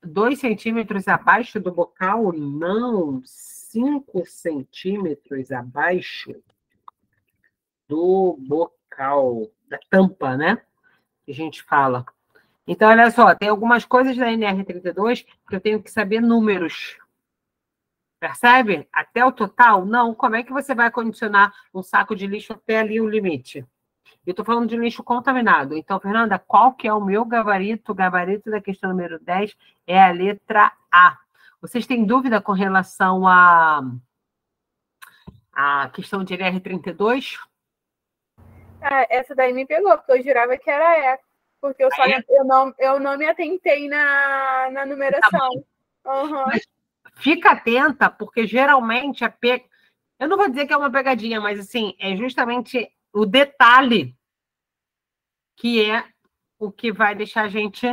2 centímetros abaixo do bocal? Não, 5 centímetros abaixo do bocal, da tampa, né? Que a gente fala. Então, olha só, tem algumas coisas da NR32 que eu tenho que saber números. Percebe? Até o total? Não. Como é que você vai condicionar um saco de lixo até ali o limite? Eu estou falando de lixo contaminado. Então, Fernanda, qual que é o meu gabarito? O gabarito da questão número 10 é a letra A. Vocês têm dúvida com relação à questão de NR32? Essa daí me pegou, porque eu jurava que era E. Porque eu não me atentei na numeração. Uhum. Mas fica atenta, porque geralmente eu não vou dizer que é uma pegadinha, mas assim, é justamente o detalhe que é o que vai deixar a gente...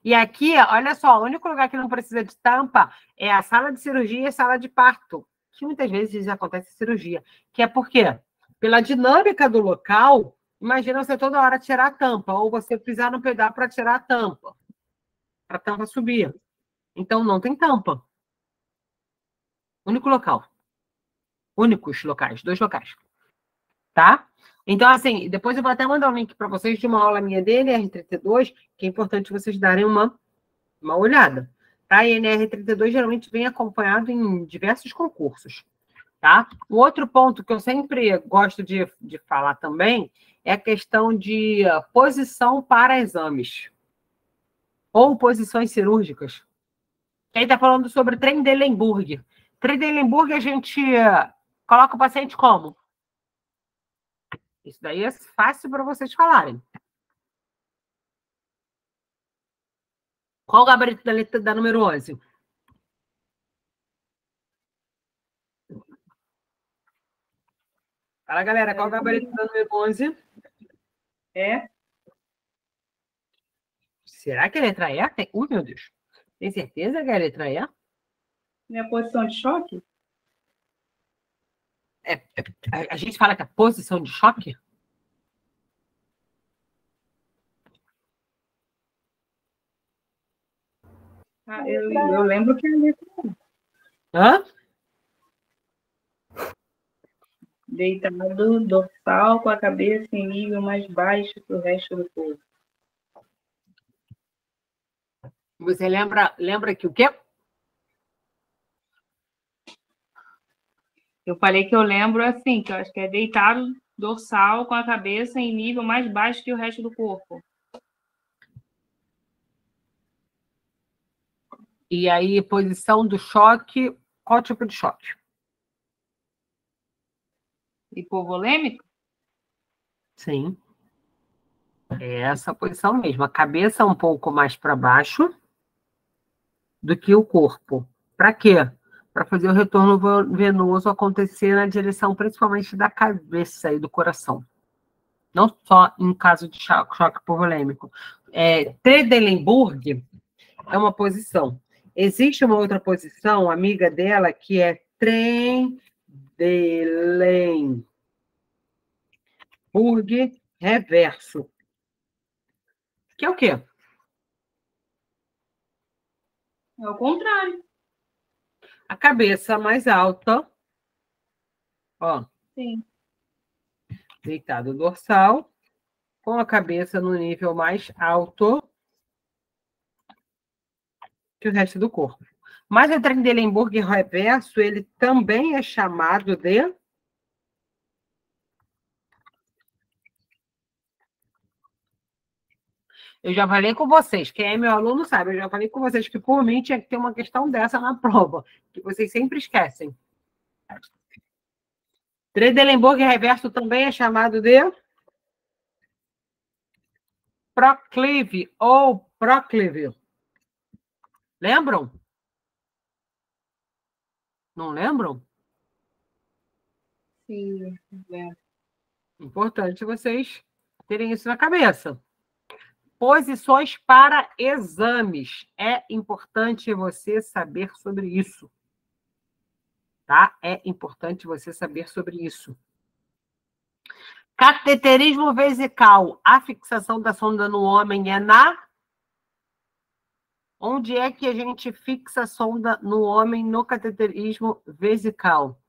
E aqui, olha só, o único lugar que não precisa de tampa é a sala de cirurgia e a sala de parto, que muitas vezes acontece cirurgia. Que é por quê? Pela dinâmica do local, imagina você toda hora tirar a tampa, ou você pisar no pedal para tirar a tampa, para a tampa subir. Então, não tem tampa. Único local. Únicos locais, 2 locais. Tá? Então, assim, depois eu vou até mandar um link para vocês de uma aula minha dele, NR32, que é importante vocês darem uma olhada. Tá? E NR32 geralmente vem acompanhado em diversos concursos. Tá? O outro ponto que eu sempre gosto de falar também é a questão de posição para exames. Ou posições cirúrgicas. Aí está falando sobre Trendelenburg. Trendelenburg a gente coloca o paciente como? Isso daí é fácil para vocês falarem. Qual o gabarito da letra da número 11? Fala, galera, qual o gabarito da número 11? É? Será que a letra E? Meu Deus. Tem certeza que é a letra E? Minha posição de choque? A gente fala que é posição de choque? Eu lembro que é a letra Hã? deitado dorsal com a cabeça em nível mais baixo que o resto do corpo. Você lembra que o quê? Eu falei que eu lembro assim, que eu acho que é deitado dorsal com a cabeça em nível mais baixo que o resto do corpo. E aí, posição do choque, qual tipo de choque? Hipovolêmico? Sim. É essa posição mesmo. A cabeça um pouco mais para baixo do que o corpo. Para quê? Para fazer o retorno venoso acontecer na direção principalmente da cabeça e do coração. Não só em caso de choque hipovolêmico. Trendelenburg é uma posição. Existe uma outra posição, amiga dela, que é Trendelenburg reverso. Que é o quê? É o contrário. A cabeça mais alta, ó, Sim. deitado dorsal, com a cabeça no nível mais alto que o resto do corpo. Mas o Trendelenburg reverso, ele também é chamado de... Eu já falei com vocês, quem é meu aluno sabe, eu já falei com vocês que por mim tinha que ter uma questão dessa na prova, que vocês sempre esquecem. Trendelenburg reverso também é chamado de proclive ou proclive. Lembram? Não lembram? Sim. Importante vocês terem isso na cabeça. Posições para exames. É importante você saber sobre isso. Tá? É importante você saber sobre isso. Cateterismo vesical. A fixação da sonda no homem é na... Onde é que a gente fixa a sonda no homem no cateterismo vesical?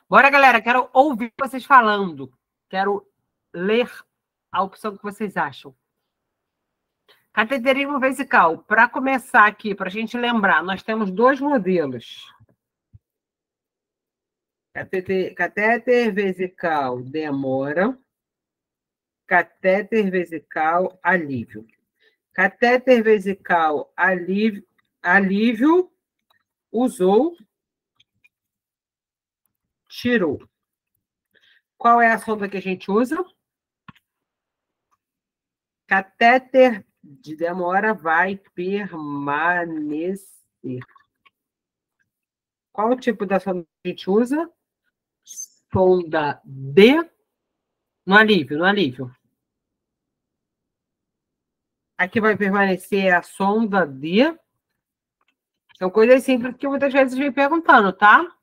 Bora, galera, quero ouvir vocês falando. Quero ler a opção que vocês acham. Cateterismo vesical. Para começar aqui, para a gente lembrar, nós temos dois modelos. Catéter vesical demora. Catéter vesical alívio. Catéter vesical alívio usou, tirou. Qual é a sonda que a gente usa? Catéter de demora vai permanecer. Qual o tipo da sonda que a gente usa? Sonda D no alívio, no alívio. Aqui vai permanecer a sonda D. São coisas simples que muitas vezes vem perguntando, tá?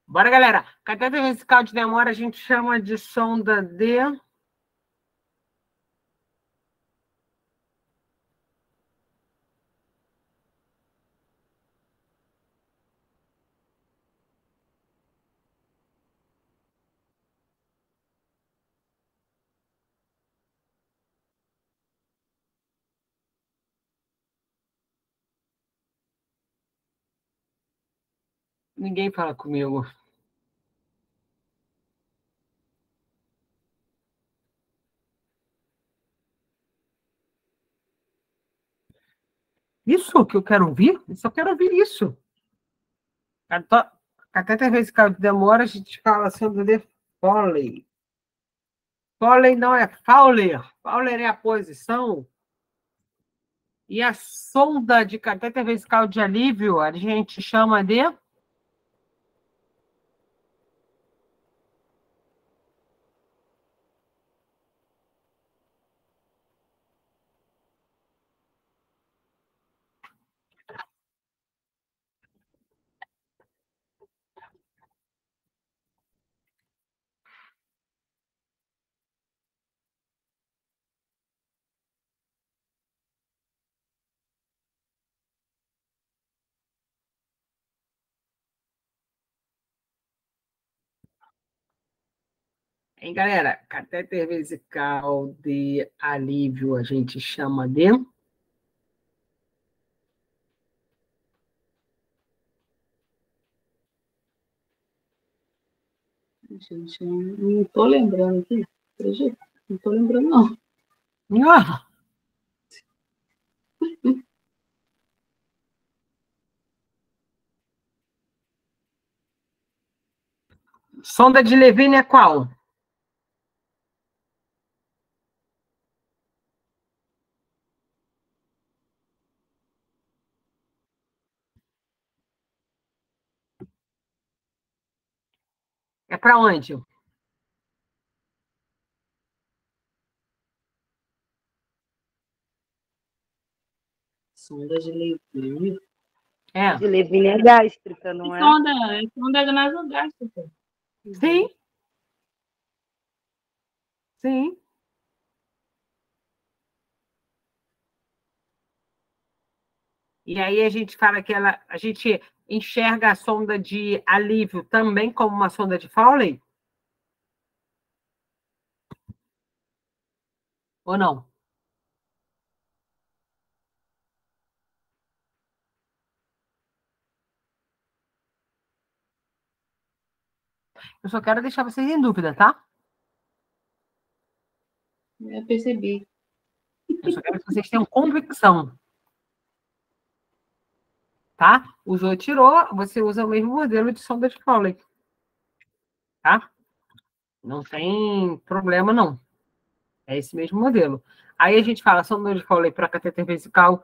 Bora, galera. Catéter vesical de demora a gente chama de sonda D. Ninguém fala comigo. Isso que eu quero ouvir? Eu só quero ouvir isso. Catéter vesical de demora, a gente fala sonda de Foley. Foley não é Fowler. Fowler é a posição. E a sonda de catéter vesical de alívio, a gente chama de... Hein, galera? Catéter vesical de alívio a gente chama de... Gente, não tô lembrando aqui. Acredita? Não tô lembrando, não. Ah! Sonda de Levine é qual? É para onde? Sonda de Levine. É. De Levine é gástrica, não é? Sonda nasogástrica. Sim. Sim. E aí a gente fala que a gente enxerga a sonda de alívio também como uma sonda de Foley? Ou não? Eu só quero deixar vocês em dúvida, tá? Eu percebi. Eu só quero que vocês tenham convicção. Tá? Usou, tirou, você usa o mesmo modelo de sonda de Foley. Tá? Não tem problema, não. É esse mesmo modelo. Aí a gente fala sonda de Foley para catéter vesical,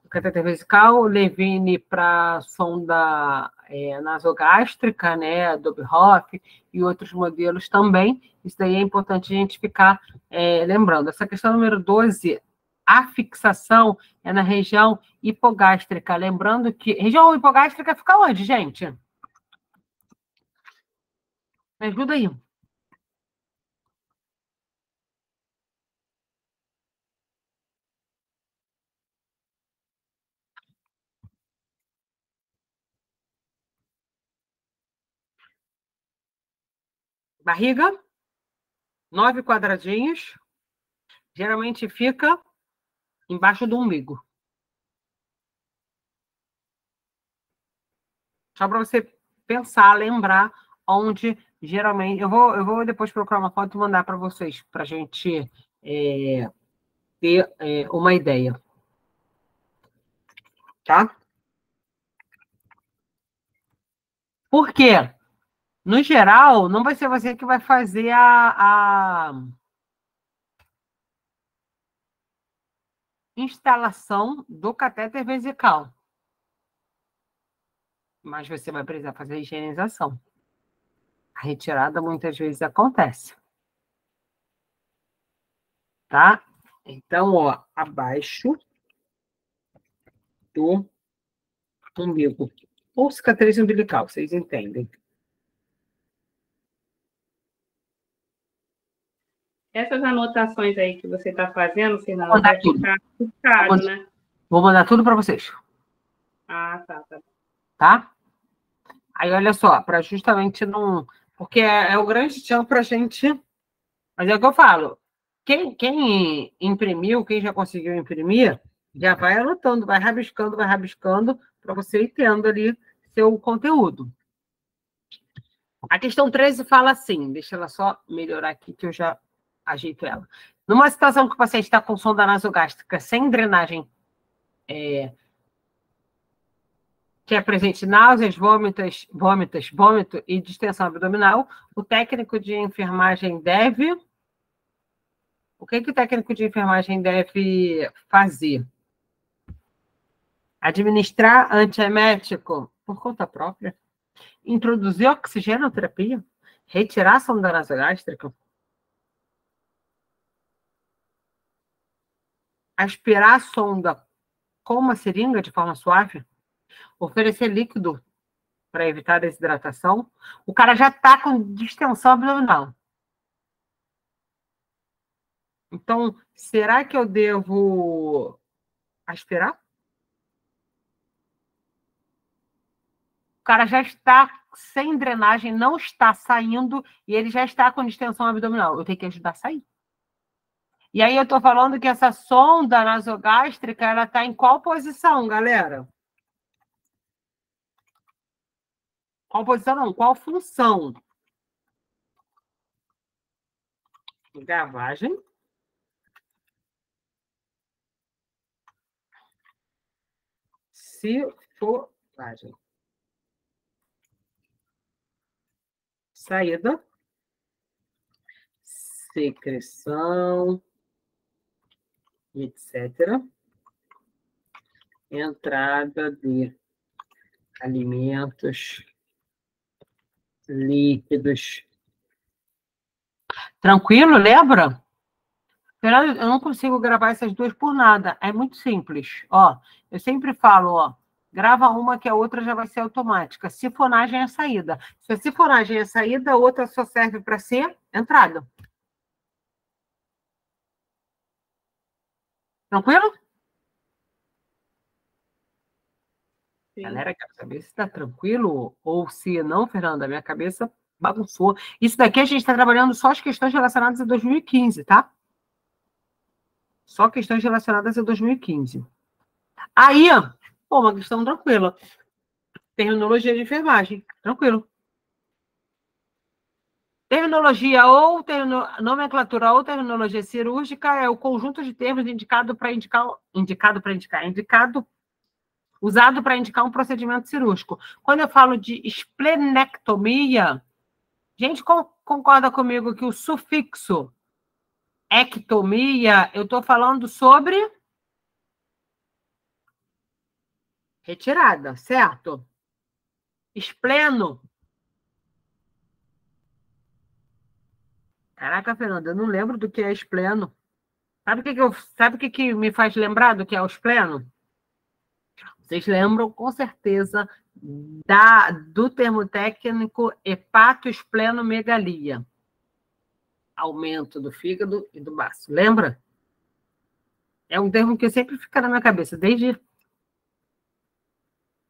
catéter vesical, Levine para sonda nasogástrica, né, Dobhoff e outros modelos também. Isso daí é importante a gente ficar lembrando. Essa questão número 12, a fixação é na região hipogástrica. Lembrando que... Região hipogástrica fica onde, gente? Me ajuda aí. Barriga, 9 quadradinhos, geralmente fica embaixo do umbigo. Só para você pensar, lembrar onde geralmente... Eu vou depois procurar uma foto e mandar para vocês, para a gente ter uma ideia. Tá? Por quê? No geral, não vai ser você que vai fazer a instalação do catéter vesical. Mas você vai precisar fazer a higienização. A retirada muitas vezes acontece. Tá? Então, ó, abaixo do umbigo. Ou cicatriz umbilical, vocês entendem. Essas anotações aí que você está fazendo, Fernanda, vai ficar fixado, né? Vou mandar tudo para vocês. Ah, tá. Tá? Aí, olha só, para justamente não... Porque é o grande chão para a gente... Mas é o que eu falo. Quem imprimiu, quem já conseguiu imprimir, já vai anotando, vai rabiscando, para você ir tendo ali seu conteúdo. A questão 13 fala assim, deixa ela só melhorar aqui que eu já ajeito ela. Numa situação que o paciente está com sonda nasogástrica sem drenagem que é presente náuseas, vômito e distensão abdominal, o técnico de enfermagem deve... O que o técnico de enfermagem deve fazer? Administrar antiemético por conta própria? Introduzir oxigenoterapia? Retirar a sonda nasogástrica? Aspirar a sonda com uma seringa de forma suave? Oferecer líquido para evitar desidratação? O cara já está com distensão abdominal. Então, será que eu devo aspirar? O cara já está sem drenagem, não está saindo, e ele já está com distensão abdominal. Eu tenho que ajudar a sair. E aí eu estou falando que essa sonda nasogástrica, ela está em qual posição, galera? Qual posição não? Qual função? Gravagem. Sifofagem. Saída. Secreção. Etc. Entrada de alimentos líquidos. Tranquilo, lembra? Fernanda, eu não consigo gravar essas duas por nada. É muito simples. Ó, eu sempre falo, ó, grava uma que a outra já vai ser automática. Sifonagem é saída. Se a sifonagem é saída, a outra só serve para ser entrada. Tranquilo? Sim. Galera, quero saber se está tranquilo ou se não, Fernanda. Minha cabeça bagunçou. Isso daqui a gente está trabalhando só as questões relacionadas a 2015, tá? Só questões relacionadas a 2015. Aí, pô, uma questão tranquila. Terminologia de enfermagem. Tranquilo. Terminologia ou nomenclatura ou terminologia cirúrgica é o conjunto de termos usado para indicar um procedimento cirúrgico. Quando eu falo de esplenectomia, gente concorda comigo que o sufixo ectomia, eu estou falando sobre retirada, certo? Espleno. Caraca, Fernanda, eu não lembro do que é espleno. Sabe o que me faz lembrar do que é o espleno? Vocês lembram, com certeza, do termo técnico hepatoesplenomegalia. Aumento do fígado e do baço. Lembra? É um termo que sempre fica na minha cabeça, desde...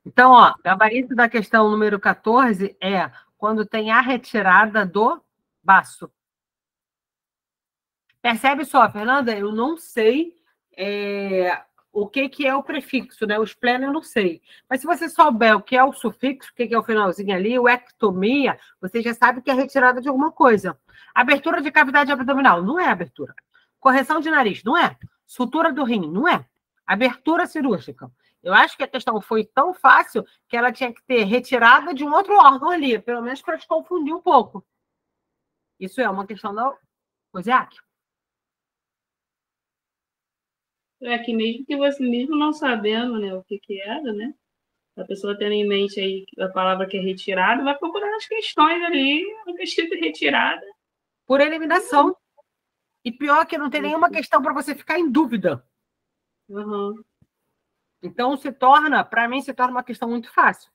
Então, ó, gabarito da questão número 14 é quando tem a retirada do baço. Percebe só, Fernanda? Eu não sei o que é o prefixo, né? O espleno eu não sei. Mas se você souber o que é o sufixo, o que é o finalzinho ali, o ectomia, você já sabe que é retirada de alguma coisa. Abertura de cavidade abdominal, não é abertura. Correção de nariz, não é. Sutura do rim, não é. Abertura cirúrgica. Eu acho que a questão foi tão fácil que ela tinha que ter retirada de um outro órgão ali, pelo menos para te confundir um pouco. Isso é uma questão da COSEAC. É que mesmo que você, mesmo não sabendo, né, o que era, né, a pessoa tendo em mente aí a palavra que é retirada, vai procurar as questões ali, o que é escrito retirada. Por eliminação. E pior que não tem nenhuma questão para você ficar em dúvida. Uhum. Então, para mim, se torna uma questão muito fácil.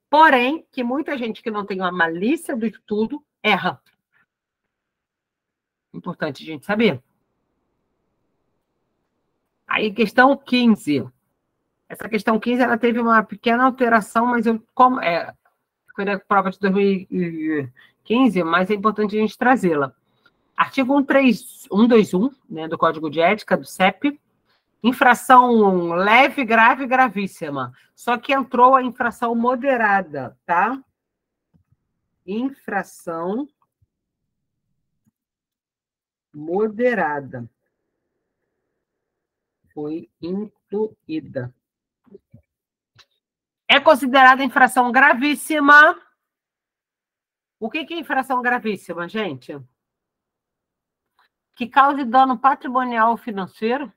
Porém, que muita gente que não tem uma malícia do estudo erra. Importante a gente saber. Aí, questão 15. Essa questão 15, ela teve uma pequena alteração, mas foi da prova de 2015, mas é importante a gente trazê-la. Artigo 121, né, do Código de Ética, do CEP, infração leve, grave e gravíssima. Só que entrou a infração moderada, tá? Infração moderada. Foi incluída. É considerada infração gravíssima. O que é infração gravíssima, gente? Que cause dano patrimonial ou financeiro,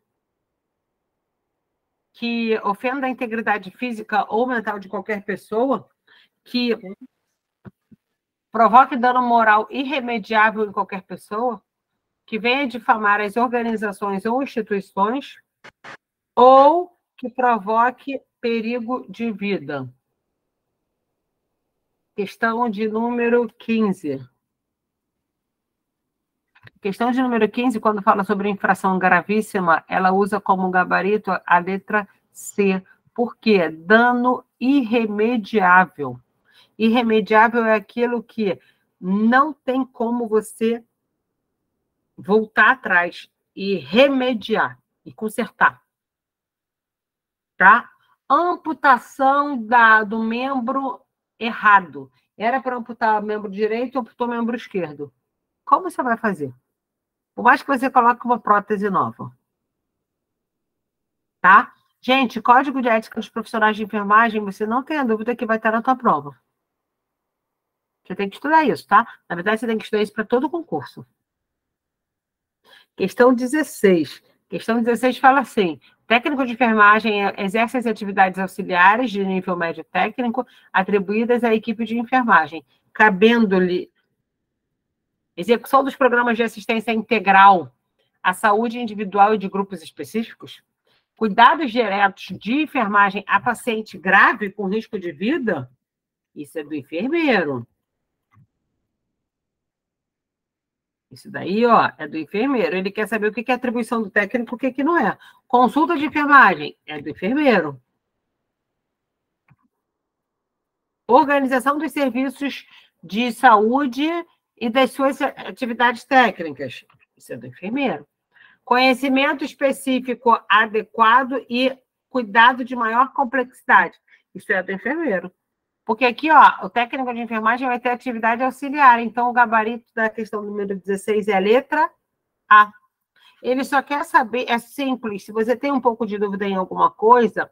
que ofenda a integridade física ou mental de qualquer pessoa, que provoque dano moral irremediável em qualquer pessoa, que venha difamar as organizações ou instituições, ou que provoque perigo de vida. Questão de número 15. Questão de número 15, quando fala sobre infração gravíssima, ela usa como gabarito a letra C. Por quê? Dano irremediável. Irremediável é aquilo que não tem como você voltar atrás e remediar e consertar. Tá? Amputação do membro errado. Era para amputar o membro direito, amputou o membro esquerdo. Como você vai fazer? Por mais que você coloque uma prótese nova. Tá? Gente, código de ética dos profissionais de enfermagem, você não tenha dúvida que vai estar na tua prova. Você tem que estudar isso, tá? Na verdade, você tem que estudar isso para todo o concurso. Questão 16. Questão 16 fala assim: técnico de enfermagem exerce as atividades auxiliares de nível médio técnico atribuídas à equipe de enfermagem, cabendo-lhe execução dos programas de assistência integral à saúde individual e de grupos específicos, cuidados diretos de enfermagem a paciente grave com risco de vida. Isso é do enfermeiro. Isso daí, ó, é do enfermeiro. Ele quer saber o que é atribuição do técnico, o que não é. Consulta de enfermagem é do enfermeiro. Organização dos serviços de saúde e das suas atividades técnicas. Isso é do enfermeiro. Conhecimento específico adequado e cuidado de maior complexidade. Isso é do enfermeiro. Porque aqui, ó, o técnico de enfermagem vai ter atividade auxiliar. Então, o gabarito da questão número 16 é a letra A. Ele só quer saber, é simples, se você tem um pouco de dúvida em alguma coisa,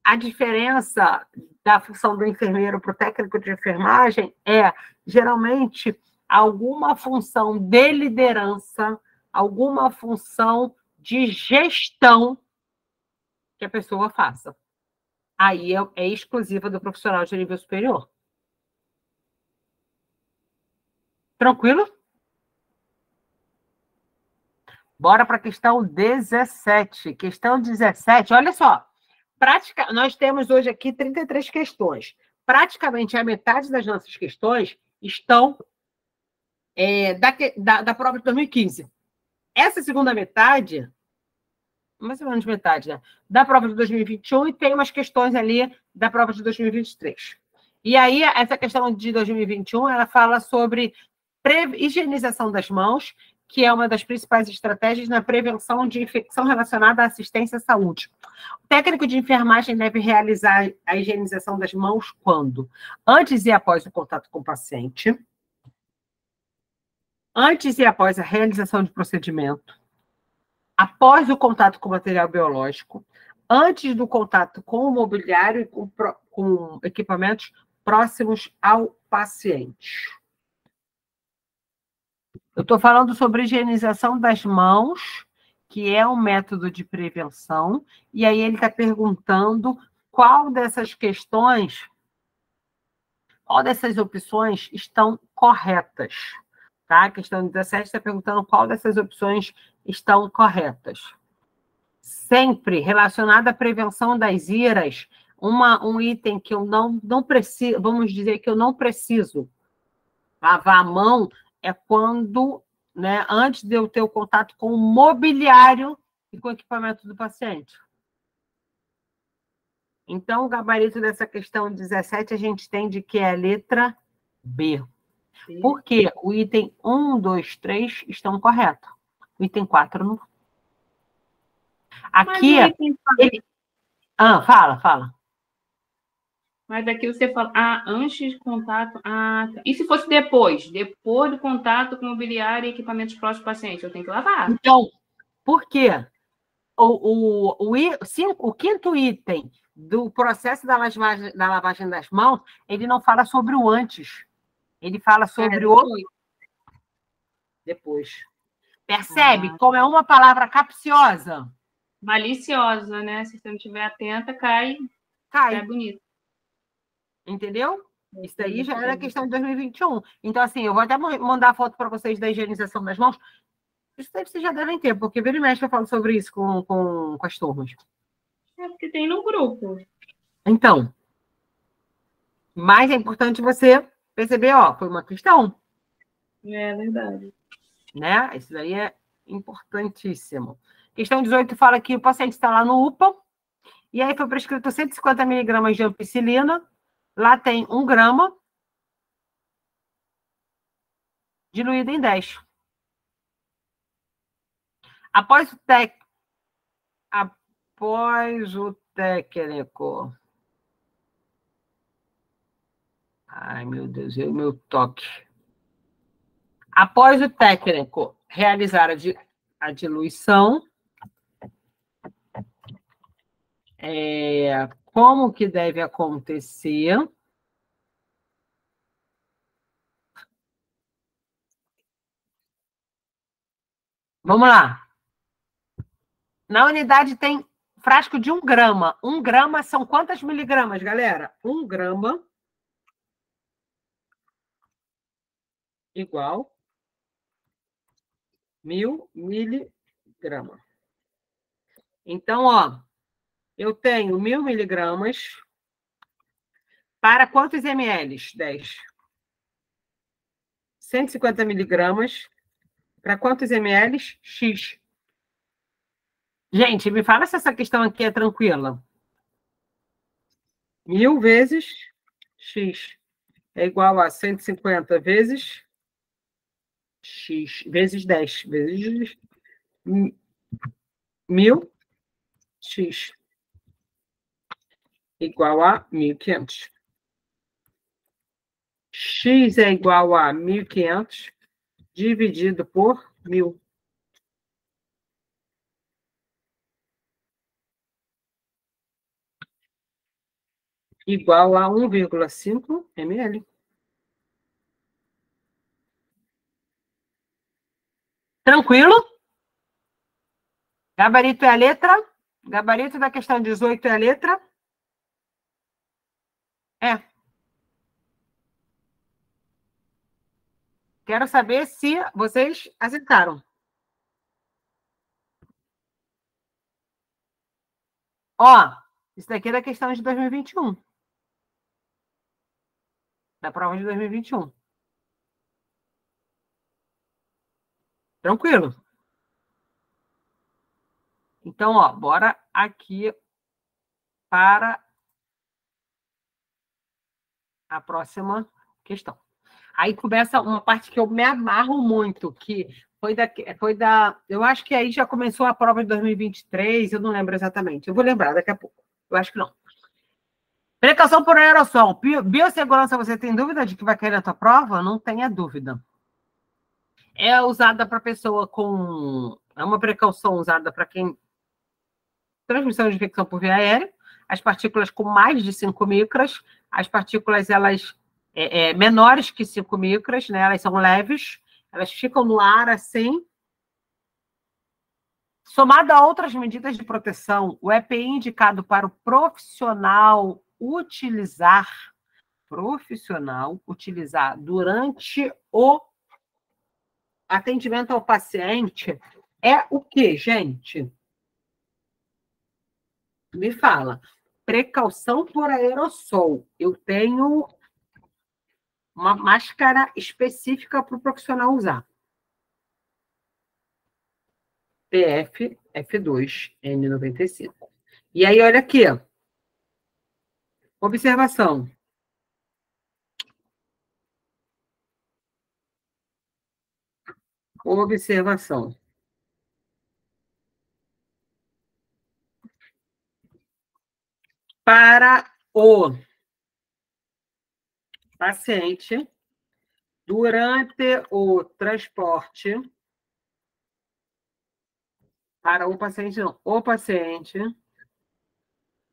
a diferença da função do enfermeiro para o técnico de enfermagem é, geralmente, alguma função de liderança, alguma função de gestão que a pessoa faça. Aí é exclusiva do profissional de nível superior. Tranquilo? Bora para a questão 17. Questão 17, olha só. Nós temos hoje aqui 33 questões. Praticamente a metade das nossas questões estão da prova de 2015. Essa segunda metade, mais ou menos metade, né? Da prova de 2021 e tem umas questões ali da prova de 2023. E aí, essa questão de 2021, ela fala sobre higienização das mãos, que é uma das principais estratégias na prevenção de infecção relacionada à assistência à saúde. O técnico de enfermagem deve realizar a higienização das mãos quando? Antes e após o contato com o paciente, antes e após a realização de procedimento, após o contato com o material biológico, antes do contato com o mobiliário e com equipamentos próximos ao paciente. Eu estou falando sobre higienização das mãos, que é um método de prevenção, e aí ele está perguntando qual dessas questões, qual dessas opções estão corretas. Tá? A questão 17 está perguntando qual dessas opções estão corretas. Sempre relacionado à prevenção das iras, um item que eu não preciso, vamos dizer que eu não preciso lavar a mão, é quando, né, antes de eu ter o contato com o mobiliário e com o equipamento do paciente. Então, o gabarito dessa questão 17 a gente tem de que é a letra B. Porque o item 1, 2, 3 estão corretos. O item 4 não. Aqui... fala. Mas aqui você fala, antes do contato... Tá. E se fosse depois? Depois do contato com mobiliário e equipamentos próximos do paciente, eu tenho que lavar. Então, por quê? O quinto item do processo da lavagem das mãos, ele não fala sobre o antes. Ele fala sobre o depois. Percebe como é uma palavra capciosa? Maliciosa, né? Se você não estiver atenta, cai bonito. Entendeu? Isso daí já era questão de 2021. Então, assim, eu vou até mandar a foto para vocês da higienização das mãos. Isso daí vocês já devem ter, porque vira e mexe eu falo sobre isso com as turmas. É porque tem no grupo. Então, mas é importante você perceber, ó, foi uma questão. É verdade. Né? Isso daí é importantíssimo. Questão 18 fala que o paciente está lá no UPA, e aí foi prescrito 150 miligramas de ampicilina, lá tem 1 grama, diluído em 10. Após o técnico. Ai, meu Deus, o meu toque. Após o técnico realizar a diluição, como que deve acontecer? Vamos lá. Na unidade tem frasco de 1 grama. 1 grama são quantas miligramas, galera? 1 grama igual 1.000 miligramas. Então, ó, eu tenho 1.000 miligramas para quantos ml? 10. 150 miligramas para quantos ml? X. Gente, me fala se essa questão aqui é tranquila. 1.000 vezes X é igual a 150 vezes X, vezes 10, vezes 1.000, X igual a 1.500. X é igual a 1.500 dividido por 1.000. Igual a 1,5 ml. Tranquilo? Gabarito é a letra? Gabarito da questão 18 é a letra? É. Quero saber se vocês acertaram. Ó, isso daqui é da questão de 2021. Da prova de 2021. Tranquilo? Então, ó, bora aqui para a próxima questão. Aí começa uma parte que eu me amarro muito, que foi da... Eu acho que aí já começou a prova de 2023, eu não lembro exatamente. Eu vou lembrar daqui a pouco. Eu acho que não. Precaução por aerossol. Biossegurança, você tem dúvida de que vai cair na tua prova? Não tenha dúvida. É usada para pessoa com... É uma precaução usada para quem... Transmissão de infecção por via aérea. As partículas com mais de 5 micras. As partículas, elas... menores que 5 micras, né? Elas são leves. Elas ficam no ar assim. Somado a outras medidas de proteção, o EPI indicado para o profissional utilizar durante o atendimento ao paciente é o quê, gente? Me fala. Precaução por aerossol. Eu tenho uma máscara específica para o profissional usar. PFF2N95. E aí, olha aqui. Observação. Observação. Para o paciente, durante o transporte, para o paciente, não, o paciente,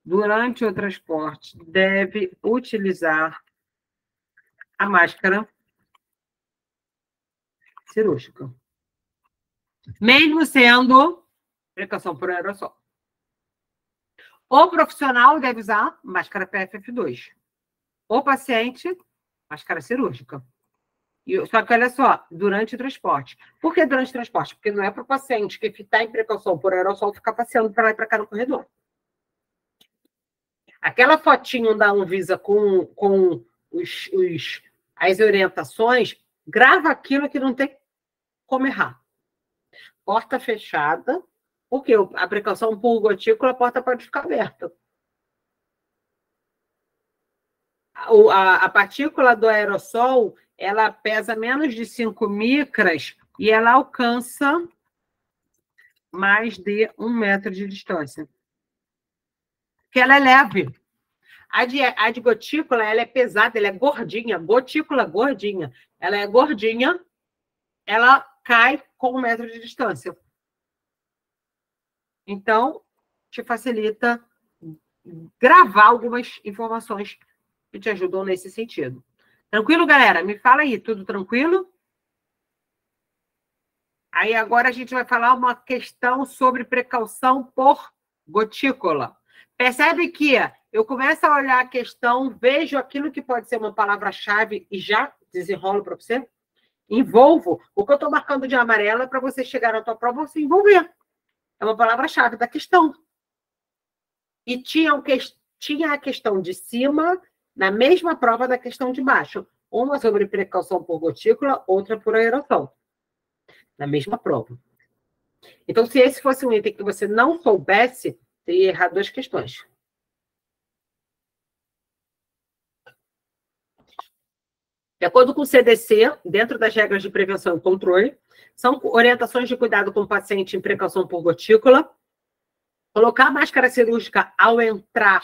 durante o transporte, deve utilizar a máscara cirúrgica, mesmo sendo precaução por aerossol. O profissional deve usar máscara PFF2. O paciente, máscara cirúrgica. Só que, olha só, durante o transporte. Por que durante o transporte? Porque não é para o paciente que está em precaução por aerossol ficar passeando para lá e para cá no corredor. Aquela fotinho da Anvisa com as orientações, grava aquilo que não tem como errar. Porta fechada, porque a precaução por gotícula, a porta pode ficar aberta. A partícula do aerossol, ela pesa menos de 5 micras e ela alcança mais de 1 metro de distância. Porque ela é leve. A de gotícula, ela é pesada, ela é gordinha. Gotícula gordinha. Ela é gordinha, ela cai com 1 metro de distância. Então, te facilita gravar algumas informações que te ajudam nesse sentido. Tranquilo, galera? Me fala aí, tudo tranquilo? Aí agora a gente vai falar uma questão sobre precaução por gotícula. Percebe que eu começo a olhar a questão, vejo aquilo que pode ser uma palavra-chave e já desenrolo para você? Envolvo. O que eu estou marcando de amarelo é para você chegar na tua prova e se envolver. É uma palavra-chave da questão. E tinha a questão de cima, na mesma prova da questão de baixo. Uma sobre precaução por gotícula, outra por aerossol. Na mesma prova. Então, se esse fosse um item que você não soubesse, teria errado 2 questões. De acordo com o CDC, dentro das regras de prevenção e controle, são orientações de cuidado com o paciente em precaução por gotícula, colocar a máscara cirúrgica ao entrar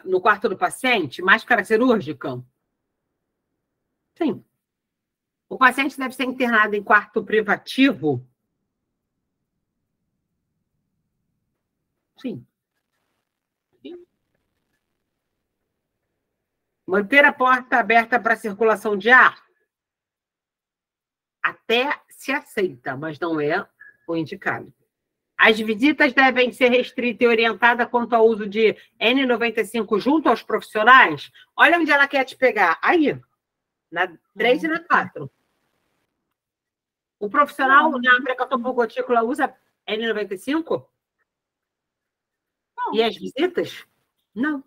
no quarto do paciente, máscara cirúrgica? Sim. O paciente deve ser internado em quarto privativo? Sim. Manter a porta aberta para circulação de ar? Até se aceita, mas não é o indicado. As visitas devem ser restritas e orientadas quanto ao uso de N95 junto aos profissionais? Olha onde ela quer te pegar. Aí, na 3 e na 4. O profissional na precaução por gotícula usa N95? Não. E as visitas? Não.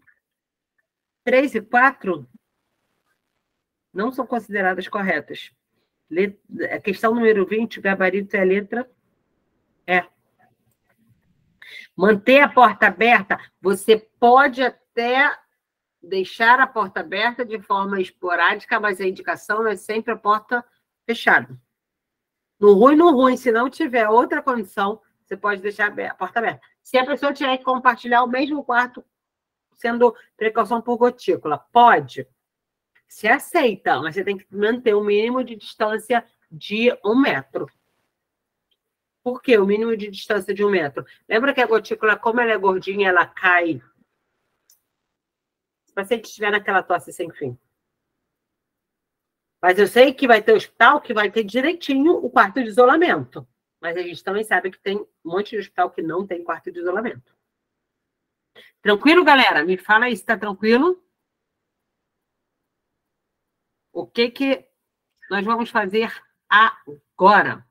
3 e 4 não são consideradas corretas. A questão número 20, o gabarito é a letra E. Manter a porta aberta, você pode até deixar a porta aberta de forma esporádica, mas a indicação é sempre a porta fechada. No ruim, se não tiver outra condição, você pode deixar a porta aberta. Se a pessoa tiver que compartilhar o mesmo quarto, sendo precaução por gotícula, pode. Se aceita, mas você tem que manter o mínimo de distância de 1 metro. Por quê? O mínimo de distância de 1 metro. Lembra que a gotícula, como ela é gordinha, ela cai. Se o paciente estiver naquela tosse sem fim. Mas eu sei que vai ter hospital que vai ter direitinho o quarto de isolamento. Mas a gente também sabe que tem um monte de hospital que não tem quarto de isolamento. Tranquilo, galera? Me fala aí se está tranquilo. O que nós vamos fazer agora?